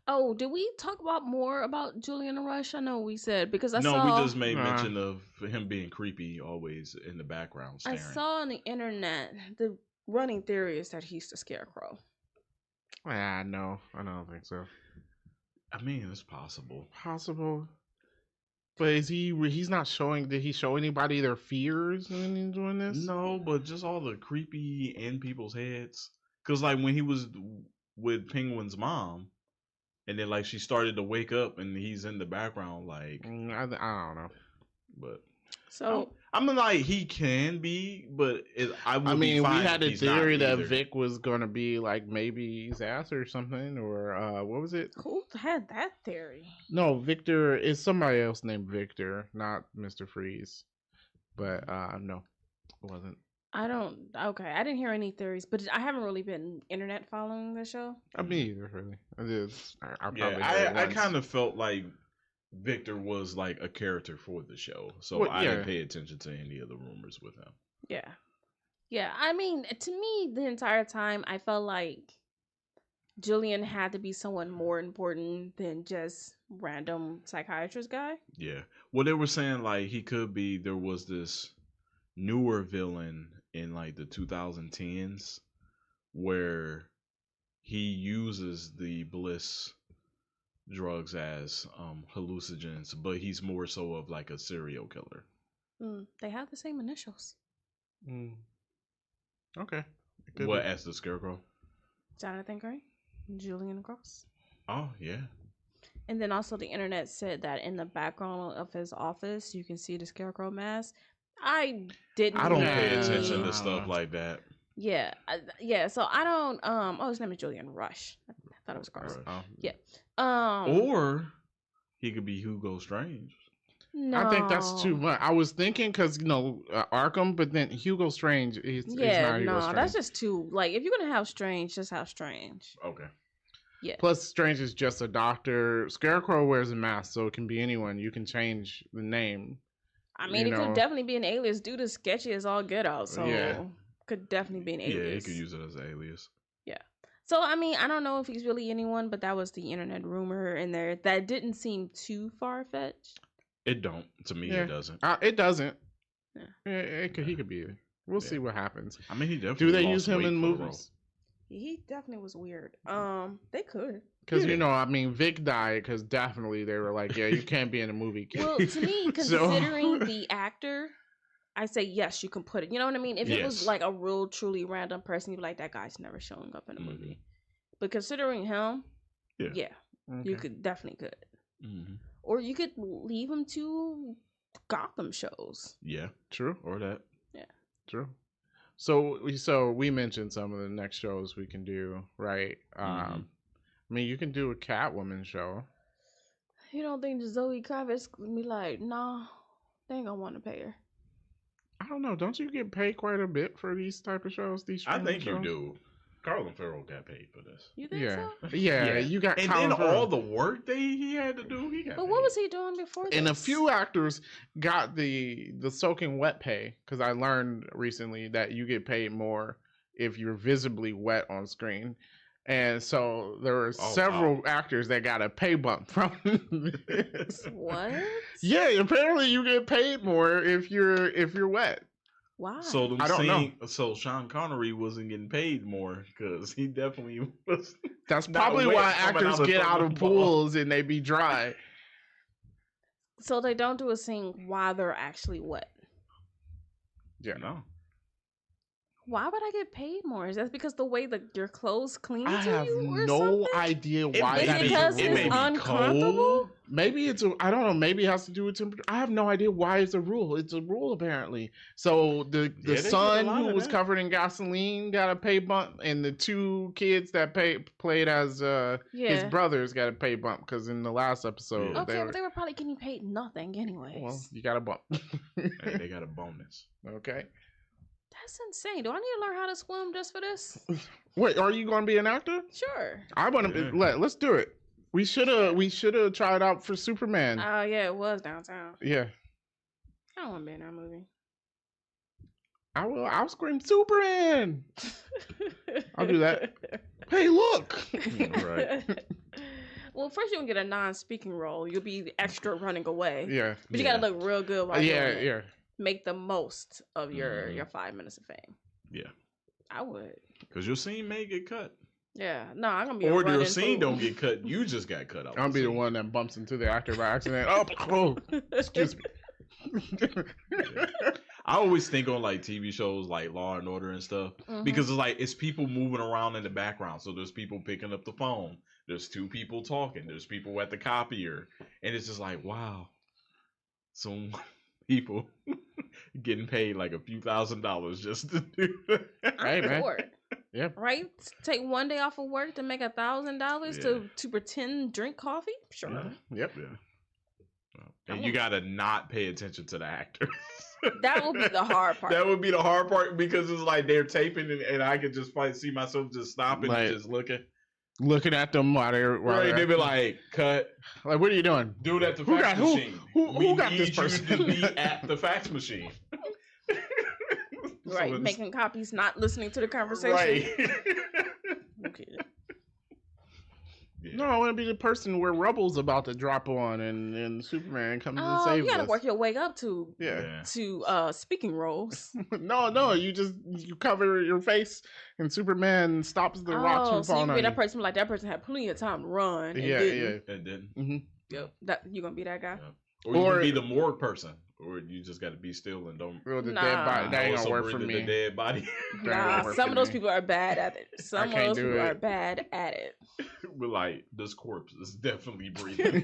Oh, did we talk more about Julian Rush? I know we said because we just made mention of him being creepy always in the background staring. I saw on the internet the running theory is that he's the Scarecrow. No, I don't think so. I mean, it's possible. But is he's not showing, did he show anybody their fears when he's doing this? No, but just all the creepy in people's heads. Because like when he was with Penguin's mom, and then like she started to wake up and he's in the background like I don't know, but so I'm like he can be, but I mean we had a theory that Vic was gonna be like maybe Zaz or something, or what was it? Who had that theory? No, Victor is somebody else named Victor, not Mr. Freeze. But no, it wasn't. I didn't hear any theories, but I haven't really been internet following the show. Me either, really. I kind of felt like Victor was like a character for the show, so I didn't pay attention to any of the rumors with him. Yeah. I mean, to me, the entire time I felt like Julian had to be someone more important than just random psychiatrist guy. Yeah. Well, they were saying like he could be. There was this newer villain in like the 2010s where he uses the bliss drugs as hallucinogens, but he's more so of like a serial killer. They have the same initials. Okay. What, as the Scarecrow? Jonathan Gray, Julian Gross. Oh yeah. And then also the internet said that in the background of his office you can see the Scarecrow mask. I don't pay attention to stuff like that. Yeah. So I don't. His name is Julian Rush. I thought it was Gross. Right. Yeah. Or he could be Hugo Strange. No, I think that's too much. I was thinking because Arkham, but then Hugo Strange is not Hugo Strange. That's just too like if you're gonna have Strange, just have Strange. Okay. Yeah. Plus, Strange is just a doctor. Scarecrow wears a mask, so it can be anyone. You can change the name. I mean, it could definitely be an alias. Dude is sketchy as all get out, so could definitely be an alias. Yeah, he could use it as an alias. Yeah. So, I mean, I don't know if he's really anyone, but that was the internet rumor in there. That didn't seem too far-fetched. It don't. To me, it doesn't. It doesn't. Yeah. He could be. We'll see what happens. I mean, he definitely do they use him in movies? He definitely was weird. They could. Because, I mean, Vic died because definitely they were like, yeah, you can't be in a movie, kid. Well, to me, considering the actor, I say yes, you can put it. You know what I mean? If it was like a real, truly random person, you'd be like, that guy's never showing up in a movie. But considering him, you could definitely could. Mm-hmm. Or you could leave him to Gotham shows. Yeah, true. Or that. Yeah, true. So we mentioned some of the next shows we can do, right? I mean, you can do a Catwoman show. You don't think Zoe Kravitz would be like, nah, they ain't gonna want to pay her? I don't know. Don't you get paid quite a bit for these type of shows? I think you do. Colin Farrell got paid for this. You think so? Yeah, you got. And then all the work he had to do, he got. But what was he doing before this? And a few actors got the soaking wet pay, because I learned recently that you get paid more if you're visibly wet on screen. And so there were several actors that got a pay bump from this. What? Yeah, apparently you get paid more if you're wet. Why? So I don't know. So Sean Connery wasn't getting paid more because he definitely was. That's probably why actors get out of pools and they be dry. So they don't do a scene while they're actually wet. Yeah, no. Why would I get paid more? Is that because the way your clothes clean I to have you or no something? idea why that is. Because it may it's be uncomfortable? cold. Maybe I don't know, maybe it has to do with temperature. I have no idea why it's a rule. It's a rule apparently. So the son who was covered in gasoline got a pay bump, and the two kids that played as his brothers got a pay bump because in the last episode but they were probably getting paid nothing anyways. Well, you got a bump. Hey, they got a bonus. Okay. That's insane. Do I need to learn how to swim just for this? Wait, are you going to be an actor? Sure. I want to. Let's do it. We should have tried out for Superman. Oh yeah, it was downtown. Yeah. I don't want to be in that movie. I'll scream Superman. I'll do that. Hey, look. Right. Well, first you're gonna get a non-speaking role. You'll be extra running away. Yeah. But you gotta look real good while you're doing it. Yeah. Make the most of your 5 minutes of fame. Yeah. I would. Because your scene may get cut. Yeah. No, I'm gonna be. Or your scene don't get cut. You just got cut out. I'll be the one that bumps into the actor by accident. Oh, excuse me. I always think on like TV shows like Law and Order and stuff because it's people moving around in the background. So there's people picking up the phone. There's two people talking. There's people at the copier, and it's just like, wow, some people getting paid like a few $1,000s just to do that. Hey, man. Yeah. Right? Take one day off of work to make $1,000 to pretend drink coffee? Sure. Yep. Yeah. And you gotta not pay attention to the actors. That will be the hard part. That would be the hard part because it's like they're taping and I could just see myself just stopping and just looking at them while they're they'd be like, cut. Like, what are you doing? Do it at the fax machine. Who got this person? To be at the fax machine. Right, so making copies, not listening to the conversation. Right. Okay. Yeah. No, I want to be the person where rubble's about to drop on and Superman comes and saves us. You got to work your way up to speaking roles. No, you cover your face and Superman stops the rocks from falling on you. That person like that person had plenty of time to run. And didn't. Mm-hmm. Yep. You gonna be that guy? Yep. Or you can be the morgue person, or you just got to be still and don't. Dead body. That ain't gonna work for me. The dead body. Some of those people are bad at it. Some of those people are bad at it. We're like, this corpse is definitely breathing. It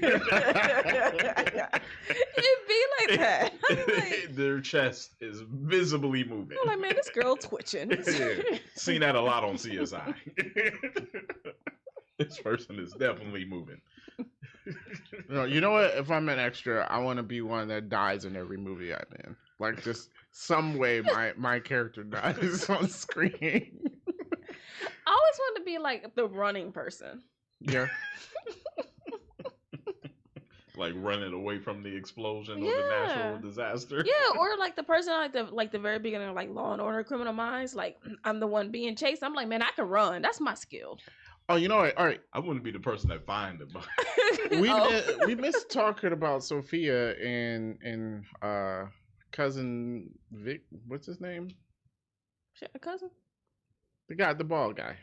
be like that. Like, their chest is visibly moving. I'm like, man, this girl twitching. Seen that a lot on CSI. This person is definitely moving. No, you know what? If I'm an extra, I want to be one that dies in every movie I'm in. Like, just some way my character dies on screen. I always wanted to be like the running person. Yeah. Like running away from the explosion or the Yeah. natural disaster. Yeah, or like the person like the very beginning of like Law and Order Criminal Minds, like I'm the one being chased. I'm like, man, I can run. That's my skill. Oh, you know what? All right. I wouldn't be the person that find them. We missed talking about Sophia and cousin Vic. What's his name? Shit, a cousin. The guy, the bald guy.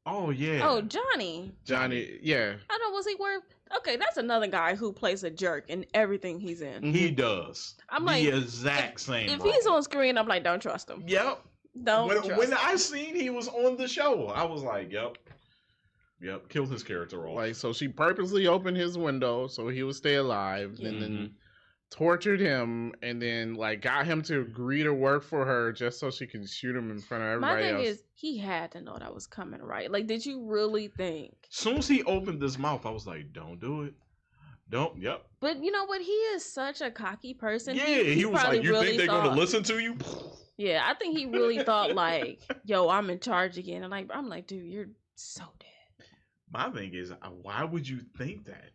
Oh yeah. Oh, Johnny. Johnny. Yeah. I don't know. Was he worth? Okay, that's another guy who plays a jerk in everything he's in. He does. I'm like, the exact same. If role. he's on screen, I'm like, don't trust him. Yep. Don't trust When him. I seen he was on the show, I was like, yep, killed his character off. Like, so she purposely opened his window so he would stay alive, and then tortured him, and then like got him to agree to work for her just so she can shoot him in front of everybody My thing else. is, he had to know that was coming, right? Like, did you really think? Soon as he opened his mouth, I was like, don't do it. Don't. Yep. But you know what? He is such a cocky person. Yeah, he was probably like, you think they're thought, gonna listen to you? Yeah, I think he really thought like, yo, I'm in charge again. And like, I'm like, dude, you're so dead. My thing is, why would you think that?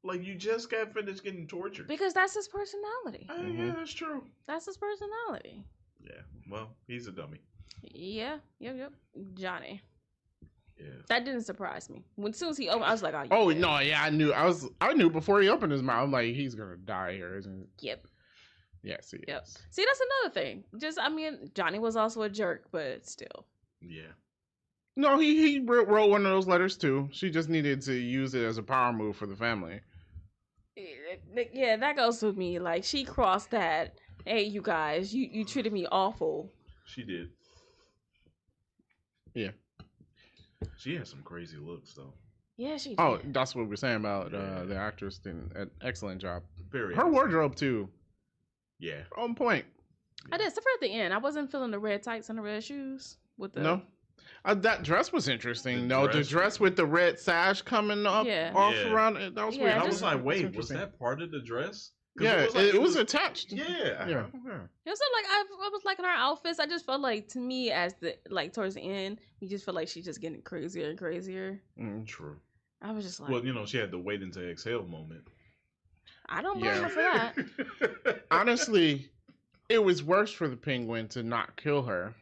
Like, you just got finished getting tortured. Because that's his personality. Yeah, that's true. That's his personality. Yeah. Well, he's a dummy. Yeah. Yep. Johnny. Yeah. That didn't surprise me. As soon as he opened, I was like, oh, Oh yeah. no, yeah, I knew before he opened his mouth. I'm like, he's gonna die here, isn't it? Yep. Yes, he Yep. is. See, that's another thing. I mean, Johnny was also a jerk, but still. Yeah. No, he wrote one of those letters too. She just needed to use it as a power move for the family. Yeah, that goes with me. Like, she crossed that. Hey, you guys, you treated me awful. She did. Yeah. She has some crazy looks, though. Yeah, she did. Oh, that's what we're saying about the actress did an excellent job. Very. Her wardrobe too, Yeah. on point. I did. Except for at the end, I wasn't feeling the red tights and the red shoes with the. No, that dress was interesting. The The dress dress with the red sash coming up off Yeah. around it. That was Yeah, weird. I just- was like, That's wait, was interesting. that part of the dress? 'Cause Yeah, like, it was attached. Yeah. Yeah. It was like I was liking her outfits. I just felt like, to me, as the towards the end, you just feel like she's just getting crazier and crazier. True. I was just like, Well, she had the wait until exhale moment. I don't blame Yeah. her for that. Honestly, it was worse for the Penguin to not kill her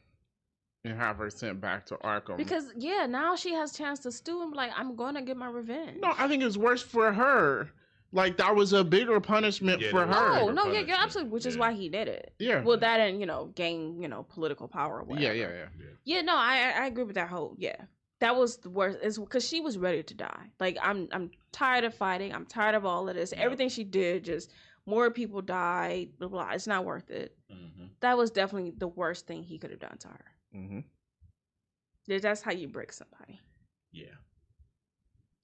and have her sent back to Arkham. Because now she has a chance to stew and be like, I'm gonna get my revenge. No, I think it was worse for her. Like, that was a bigger punishment for that was her. Oh bigger no, yeah, you're punishment. absolutely, which is Yeah. why he did it. Yeah. Well, that and gain political power. Or whatever. Yeah. Yeah, no, I agree with that whole. Yeah, that was the worst. It's because she was ready to die. Like, I'm tired of fighting. I'm tired of all of this. Yep. Everything she did, just more people died. Blah blah. It's not worth it. Mm-hmm. That was definitely the worst thing he could have done to her. Mm-hmm. That's how you break somebody. Yeah.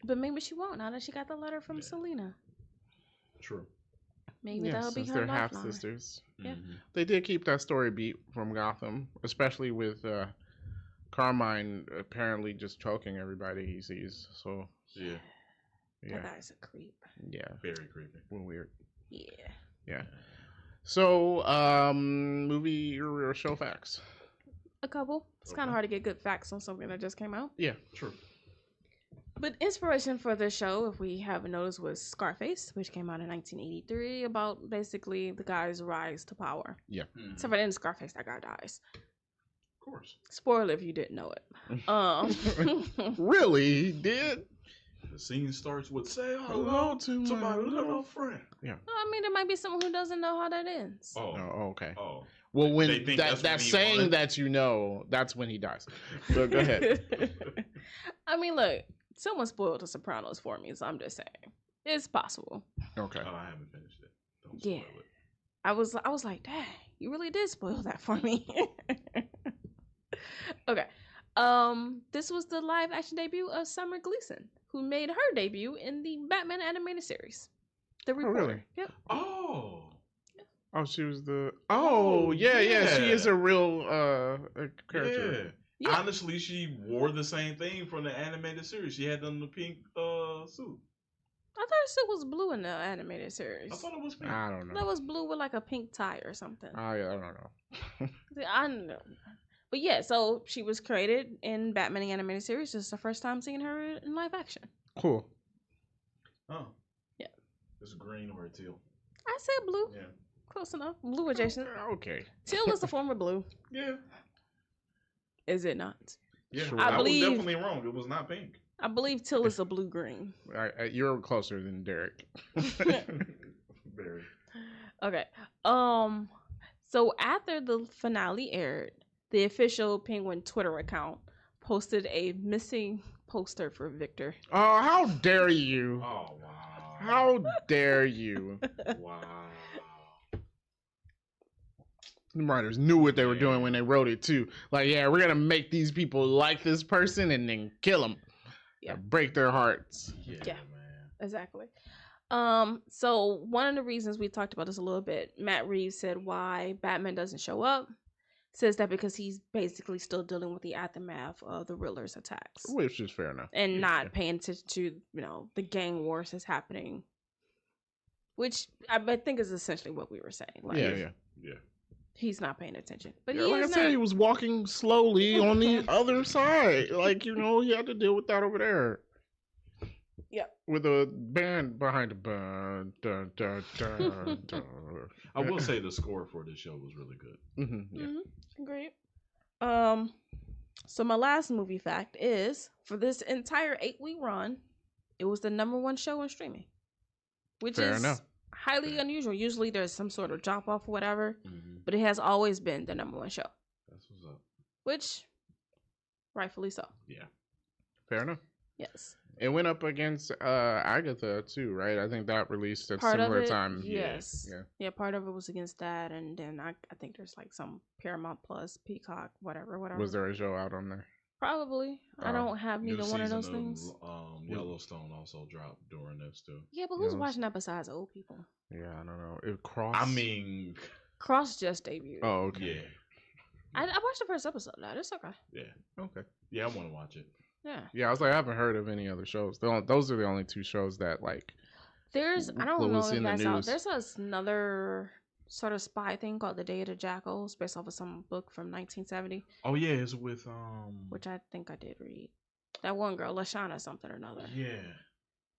But maybe she won't now that she got the letter from Yeah. Selena. True. Maybe Yeah, that'll be since her they're half lifeline. sisters. Yeah. Mm-hmm. They did keep that story beat from Gotham, especially with Carmine apparently just choking everybody he sees. So Yeah. That guy's a creep. Yeah, Very creepy. weird. Yeah. So, movie or show facts. A couple. It's kind Okay. of hard to get good facts on something that just came out. Yeah. True. But inspiration for the show, if we haven't noticed, was Scarface, which came out in 1983, about basically the guy's rise to power. Mm-hmm. Except for in Scarface, that guy dies. Of course. Spoiler if you didn't know it. Really, he did. The scene starts with "Say Hello hello to to my my little friend." I mean, there might be someone who doesn't know how that ends. Oh. Oh, okay. Oh. Well, They when think that that's when he saying won? that that's when he dies. So go ahead. I mean, look, someone spoiled The Sopranos for me, so I'm just saying it's possible. Okay. Oh, I haven't finished it. Don't Yeah. spoil it. I was like, dang, you really did spoil that for me. Okay. This was the live action debut of Summer Gleason, who made her debut in the Batman animated series. The Reporter. really? Yep. Oh. Oh, she was the. Oh, yeah. She is a real character. Yeah. Yeah. Honestly, she wore the same thing from the animated series. She had on the pink suit. I thought her suit was blue in the animated series. I thought it was pink. I don't know. That was blue with like a pink tie or something. I don't know. See, I know. But yeah, so she was created in Batman the Animated Series. This is the first time seeing her in live action. Cool. Oh. Yeah. It's green or teal. I said blue. Yeah. Close enough. Blue adjacent. Okay. Teal is a form of blue. Yeah. Is it not? Yeah. Sure. I believe- was definitely wrong. It was not pink. I believe teal is a blue green. You're closer than Derek. Very. Okay. So after the finale aired, the official Penguin Twitter account posted a missing poster for Victor. Oh, how dare you? Oh wow. How dare you? Wow. The writers knew what they were Yeah. doing when they wrote it too. Like, yeah, we're gonna make these people like this person and then kill them. Yeah. Break their hearts. Yeah. Man. Exactly. So one of the reasons we talked about this a little bit, Matt Reeves said why Batman doesn't show up. Says that because he's basically still dealing with the aftermath of the Riddler's attacks Which is fair enough. and Yeah. not paying attention to, the gang wars that's happening. Which I think is essentially what we were saying. Like, Yeah. he's not paying attention. But Yeah, he like I is said, not. he was walking slowly on the other side. Like, he had to deal with that over there. Yep. With a band behind the band. Dun, dun, dun, dun. I will say the score for this show was really good. Yeah. Great. So my last movie fact is for this entire 8-week run, it was the #1 show in streaming, which Fair is enough. highly unusual. Usually there's some sort of drop off or whatever, Mm-hmm. but it has always been the #1 show, That's what's up. which rightfully so. Yeah. Fair enough. Yes. It went up against Agatha too, right? I think that released at Part of similar it, time. yes. Yeah. Yeah, part of it was against that, and then I think there's like some Paramount Plus, Peacock, whatever. Was there a show out on there? Probably. I Oh. don't have New neither one of those season things. Yellowstone also dropped during this too. Yeah, but who's Yes. watching that besides old people? Yeah, I don't know. It crossed. I mean, Cross just debuted. Oh, okay. yeah, I watched the first episode. Now it's okay. yeah, Okay. yeah. I want to watch it. Yeah. Yeah, I was like, I haven't heard of any other shows. Those are the only two shows that like. There's I don't What know was if in the that's out. news? There's another sort of spy thing called The Day of the Jackals, based off of some book from 1970, Oh yeah, it's with which I think I did read. That one girl, Lashana something or another. Yeah.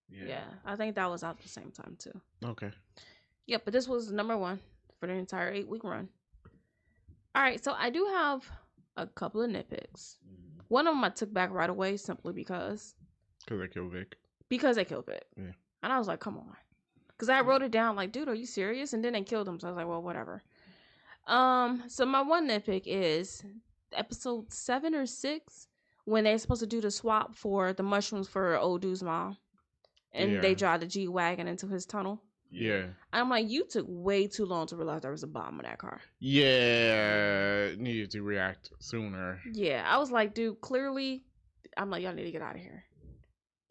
Yeah, I think that was out at the same time too. Okay. Yep, but this was #1 for the entire 8-week run. All right, so I do have a couple of nitpicks. Mhm. One of them I took back right away simply because Because I killed Vic. they killed it. Yeah. And I was like, come on. Because I wrote it down like, dude, are you serious? And then they killed him. So I was like, well, whatever. So my one nitpick is episode 7 or 6 when they're supposed to do the swap for the mushrooms for old dude's mom. And Yeah. they drive the G-Wagon into his tunnel. Yeah. I'm like, you took way too long to realize there was a bomb in that car. Yeah. Needed to react sooner. Yeah, I was like, dude, clearly, I'm like, y'all need to get out of here.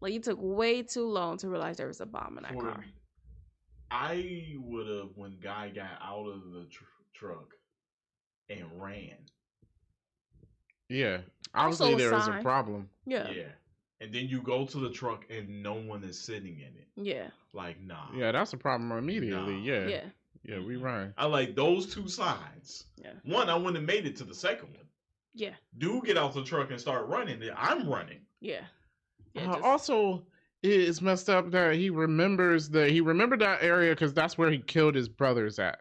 Like, you took way too long to realize there was a bomb in that car. I would have, when Guy got out of the truck and ran. Yeah. Also Obviously, a there was a sign. problem. Yeah. Yeah. And then you go to the truck and no one is sitting in it. Yeah. Like, nah. Yeah, that's a problem immediately. Nah. Yeah. Yeah. Yeah, we run. I like those two signs. Yeah. One, I wouldn't have made it to the second one. Yeah. Dude, get out the truck and start running. I'm running. Yeah. Yeah, just- Also, it's messed up that he remembered that area because that's where he killed his brothers at.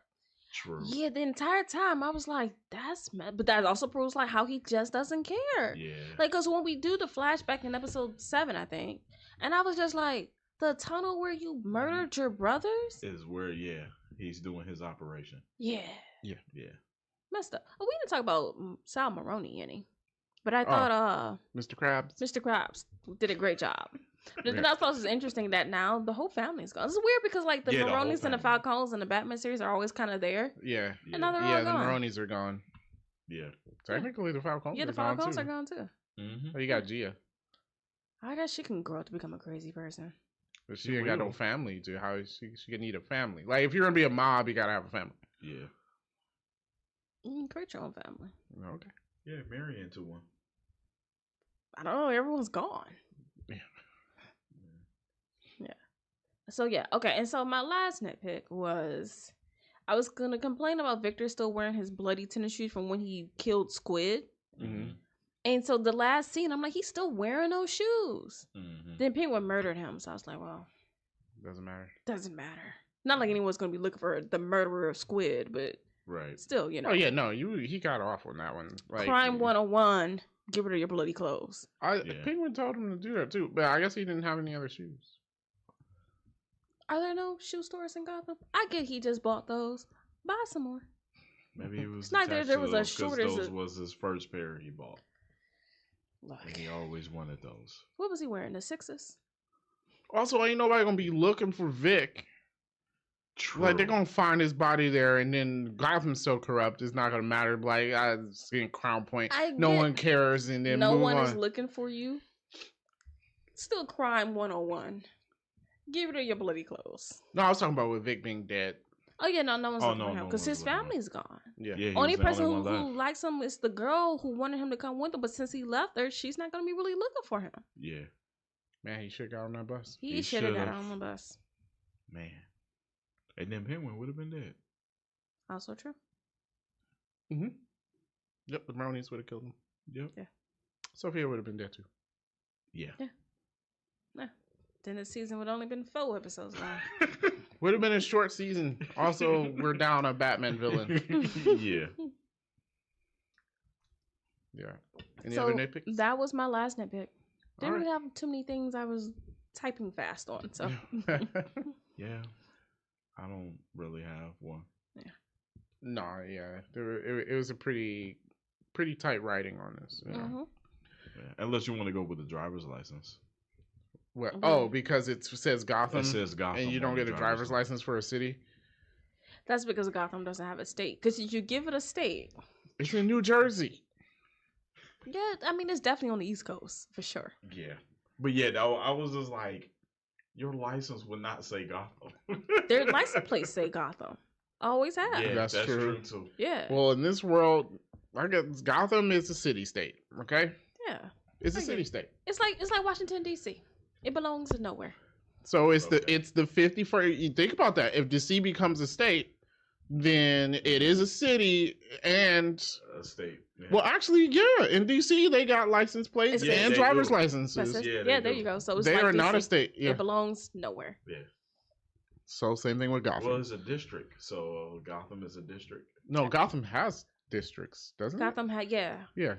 True. yeah, the entire time I was like, but that also proves like how he just doesn't care. Yeah. Like, cause when we do the flashback in episode 7, I think, and I was just like, the tunnel where you murdered your brothers? Is where, yeah, he's doing his operation. Yeah. Yeah. Messed up. Oh, we didn't talk about Sal Maroni any, but I thought Mr. Krabs. Mr. Krabs did a great job. But Yeah. then I thought it was interesting that now the whole family's gone. This is weird because like the Yeah, the whole Maronis and the family. Falcons and the Batman series are always kind of there, Yeah. and now they're Yeah, all the gone. Maronis are gone. Yeah. Technically, the Falcons Yeah, the are gone Falcons too. are gone too. Mm-hmm. Oh, you got Gia. I guess she can grow up to become a crazy person. But she She ain't got no will. family to how she can need a family. Like if you're gonna be a mob, you gotta have a family. Yeah. You can create your own family. Okay. Yeah, marry into one. I don't know. Everyone's gone. So yeah, okay. And so my last nitpick was I was gonna complain about Victor still wearing his bloody tennis shoes from when he killed Squid Mm-hmm. And so the last scene, I'm like, he's still wearing those shoes. Mm-hmm. Then Penguin murdered him. So I was like, well, Doesn't matter. doesn't matter. Not like anyone's going to be looking for the murderer of Squid, but Right. still, you know. Oh yeah, no, he got off on that one. Like, Crime 101, get rid of your bloody clothes. Penguin told him to do that too, but I guess he didn't have any other shoes. Are there no shoe stores in Gotham? I get he just bought those. Buy some more. Maybe he was It's not attached there to was a those 'cause shortage those of- was his first pair he bought. Look, And he always wanted those. what was he wearing? The sixes? Also, ain't nobody gonna be looking for Vic. True. Like, they're gonna find his body there, and then Gotham's so corrupt, it's not gonna matter. Like, I seen Crown Point, no one cares, and then no move one on. is looking for you. Still crime 101. Get rid of your bloody clothes. No, I was talking about with Vic being dead. Oh yeah, no one's Oh, looking no, for him no because one's his looking for him. family's gone. Yeah. Yeah, he Only was the person only one who left. likes him is the girl who wanted him to come with her, but since he left her, she's not gonna be really looking for him. Yeah, Man, he should got on that bus. He He should have got should've. on the bus. man. And then Penguin would have been dead. Also true. Yep, the Brownies would have killed him. Yep. Yeah. Sophia would have been dead too. Yeah. Then the season would only been 4 episodes long. Would have been a short season. Also, we're down a Batman villain. Yeah. Yeah. Any So other nitpicks? that was my last nitpick. Didn't All right. really have too many things I was typing fast on. So Yeah. I don't really have one. No, yeah, it was a pretty tight writing on this. You know? Mhm. Yeah. Unless you want to go with the driver's license. Well, Mhm. oh, because it says Gotham, It says Gotham, and you don't on get the a driver's license for a city. That's because Gotham doesn't have a state. Because if you give it a state, It's in New Jersey. yeah, I mean it's definitely on the East Coast for sure. Yeah. But yeah, though, I was just like, your license would not say Gotham. Their license plates say Gotham. Always have. Yeah, Yeah. That's that's true. true too. Well, in this world, I guess Gotham is a city state. Okay, it's a Okay. city state. It's like Washington D.C. It belongs to nowhere. So it's Okay. the 51st. You think about that. If DC becomes a state, then it is a city. And State. Yeah. well, actually, yeah, in DC they got license plates It's- and they driver's do. licenses. That's it. Yeah, Yeah, they there do. you go. So it's They like are not a DC. state. Yeah. It belongs nowhere. Yeah. So same thing with Gotham. Well, it's a district, so Gotham is a district. No, Gotham has districts, doesn't Gotham had it? Yeah.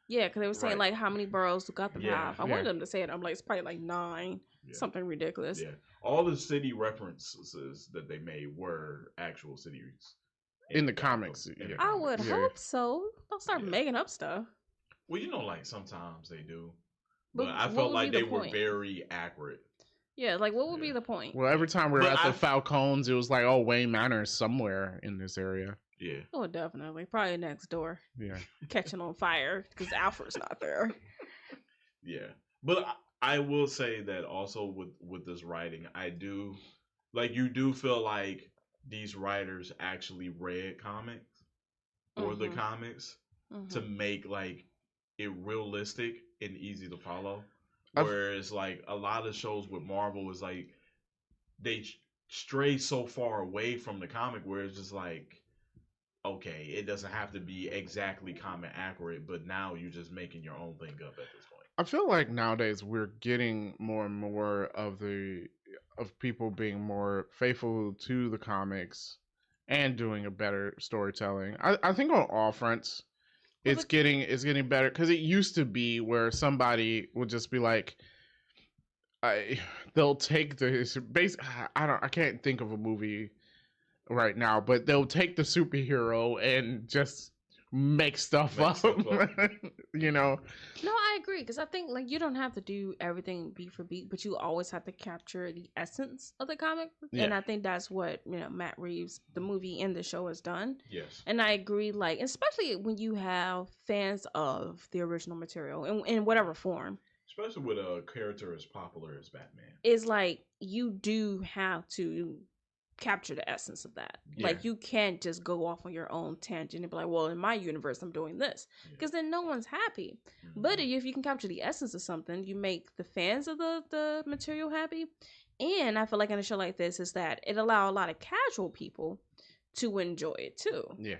Yeah, because they were saying Right. like how many boroughs do Gotham Yeah, have? I yeah. wanted them to say it. I'm like, it's probably like 9, Yeah. something ridiculous. Yeah. All the city references that they made were actual cities. In the Gotham. comics, In the yeah. I would comics. Yeah. hope so. Don't start Yeah. making up stuff. Well, you know, like sometimes they do. But But I what felt would like be they the were point? very accurate. Yeah, like what would be Yeah. the point? Well, every time we were But at the I- Falcons, it was like, oh, Wayne Manor is somewhere in this area. Yeah. Oh, definitely. Probably next door, Yeah. catching on fire because Alfred's not there. Yeah. But I will say that also with this writing, I do like you do feel like these writers actually read comics or the Mhm. comics Mhm. to make like it realistic and easy to follow. I've- Whereas like a lot of shows with Marvel is like they stray so far away from the comic where it's just like, okay, it doesn't have to be exactly comic accurate, but now you're just making your own thing up at this point. I feel like nowadays we're getting more and more of people being more faithful to the comics and doing a better storytelling. I think on all fronts, Well, it's getting better because it used to be where somebody would just be like, they'll take the base. I can't think of a movie right now, but they'll take the superhero and just make stuff Make up. stuff up. You know. No, I agree because I think like you don't have to do everything beat for beat, but you always have to capture the essence of the comic, and Yeah. I think that's what Matt Reeves, the movie and the show, has done. Yes. And I agree, like especially when you have fans of the original material in whatever form, Especially with a character as popular as Batman. is like you do have to capture the essence of that. Yeah. Like you can't just go off on your own tangent and be like, well, in my universe, I'm doing this, because then no one's happy. But Mhm. if you can capture the essence of something, you make the fans of the material happy. And I feel like in a show like this is that it allow a lot of casual people to enjoy it too. Yeah.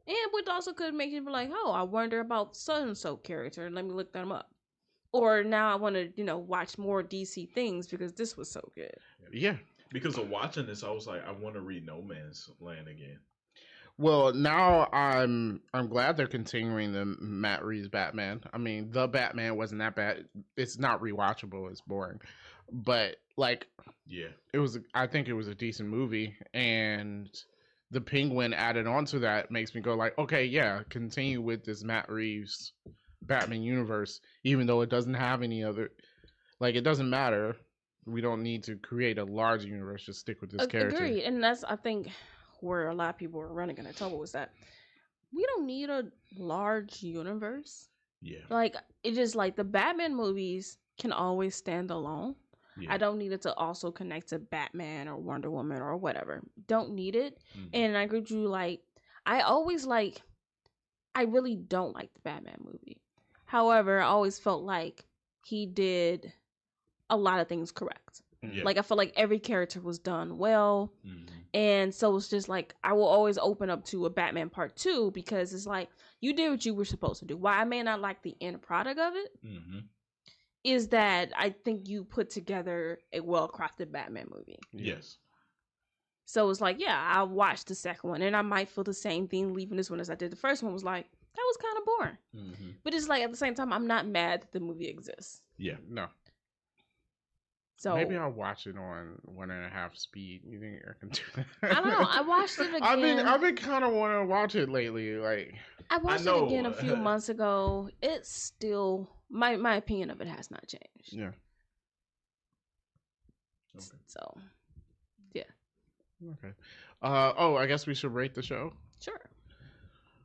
And what also could make you be like, oh, I wonder about so and so character. Let me look them up. Or now I want to, watch more DC things because this was so good. Yeah. Because of watching this, I was like, I want to read No Man's Land again. Well, now I'm glad they're continuing the Matt Reeves Batman. I mean, the Batman wasn't that bad. It's not rewatchable. It's boring, but like, yeah, I think it was a decent movie, and the Penguin added on to that makes me go like, okay, yeah, continue with this Matt Reeves Batman universe, even though it doesn't have any other. Like, it doesn't matter. We don't need to create a large universe. Just stick with this character. Agreed, and that's I think where a lot of people are running into trouble is that we don't need a large universe. Yeah. Like, it just like the Batman movies can always stand alone. Yeah. I don't need it to also connect to Batman or Wonder Woman or whatever. Don't need it. Mm-hmm. And I agree with you, like, I really don't like the Batman movie. However, I always felt like he did a lot of things correct. Yeah. Like, I feel like every character was done well. Mm-hmm. And so it's just like, I will always open up to a Batman Part 2 because it's like, you did what you were supposed to do. Why I may not like the end product of it is that I think you put together a well-crafted Batman movie. Yes. So it's like, yeah, I'll watch the second one and I might feel the same thing leaving this one as I did the first one. Was like, that was kind of boring. Mm-hmm. But it's like, at the same time, I'm not mad that the movie exists. Yeah. No. So maybe I'll watch it on 1.5 speed. You think I can do that? I don't know. I watched it again. I've been kind of wanting to watch it lately. Like, I watched it again a few months ago. It's still my opinion of it has not changed. Yeah. Okay. So, yeah. Okay. I guess we should rate the show. Sure.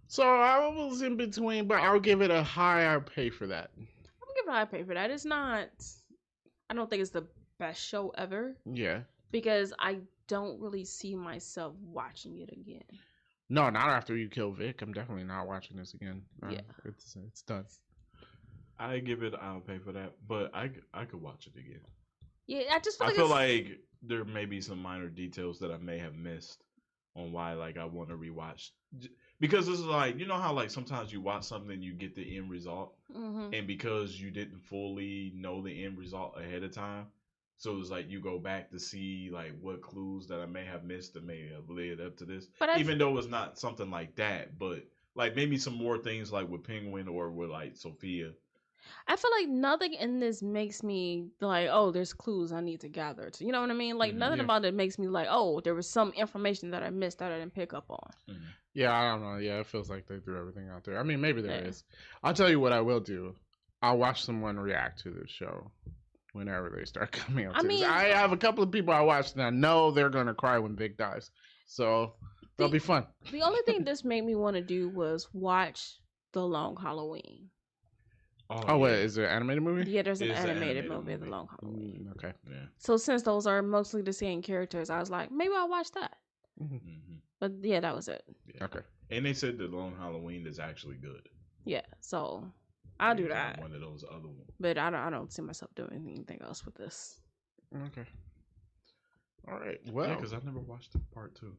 So I was in between, but I'll give it a high pay for that. I'll give it a high pay for that. It's not. I don't think it's the best show ever. Yeah. Because I don't really see myself watching it again. No, not after you kill Vic. I'm definitely not watching this again. Yeah. It's done. I give it, I'll pay for that, but I could watch it again. Yeah, I just feel like there may be some minor details that I may have missed on why, like, I want to rewatch. Because this is like, you know how, like, sometimes you watch something, you get the end result, and because you didn't fully know the end result ahead of time, so it's like you go back to see, like, what clues that I may have missed that may have led up to this. Even though it's not something like that, but, like, maybe some more things, like, with Penguin or with, like, Sophia. I feel like nothing in this makes me like, oh, there's clues I need to gather. You know what I mean? Like, nothing about it makes me like, oh, there was some information that I missed that I didn't pick up on. Mm-hmm. Yeah, I don't know. Yeah, it feels like they threw everything out there. I mean, maybe there is. I'll tell you what I will do. I'll watch someone react to the show whenever they start coming out. I have a couple of people I watched and I know they're going to cry when Vic dies. So it'll be fun. The only thing this made me want to do was watch The Long Halloween. Wait, is it an animated movie? Yeah, there's an animated movie, The Long Halloween. Okay. Yeah. So since those are mostly the same characters, I was like, maybe I'll watch that. Mm-hmm. But yeah, that was it. Yeah. Okay. And they said The Long Halloween is actually good. Yeah, so I'll do that. One of those other ones. But I don't see myself doing anything else with this. Okay. All right. Well, because I've never watched part 2.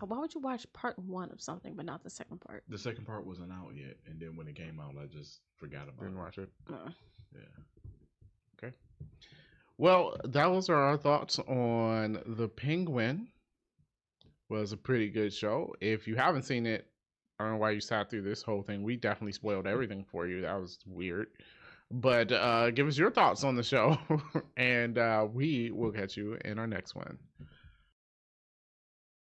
Why would you watch part 1 of something but not the second part? The second part wasn't out yet, and then when it came out, I just forgot about it. Didn't watch it. Yeah. Okay. Well, that was our thoughts on The Penguin. Was a pretty good show. If you haven't seen it, I don't know why you sat through this whole thing. We definitely spoiled everything for you. That was weird. But give us your thoughts on the show, and we will catch you in our next one.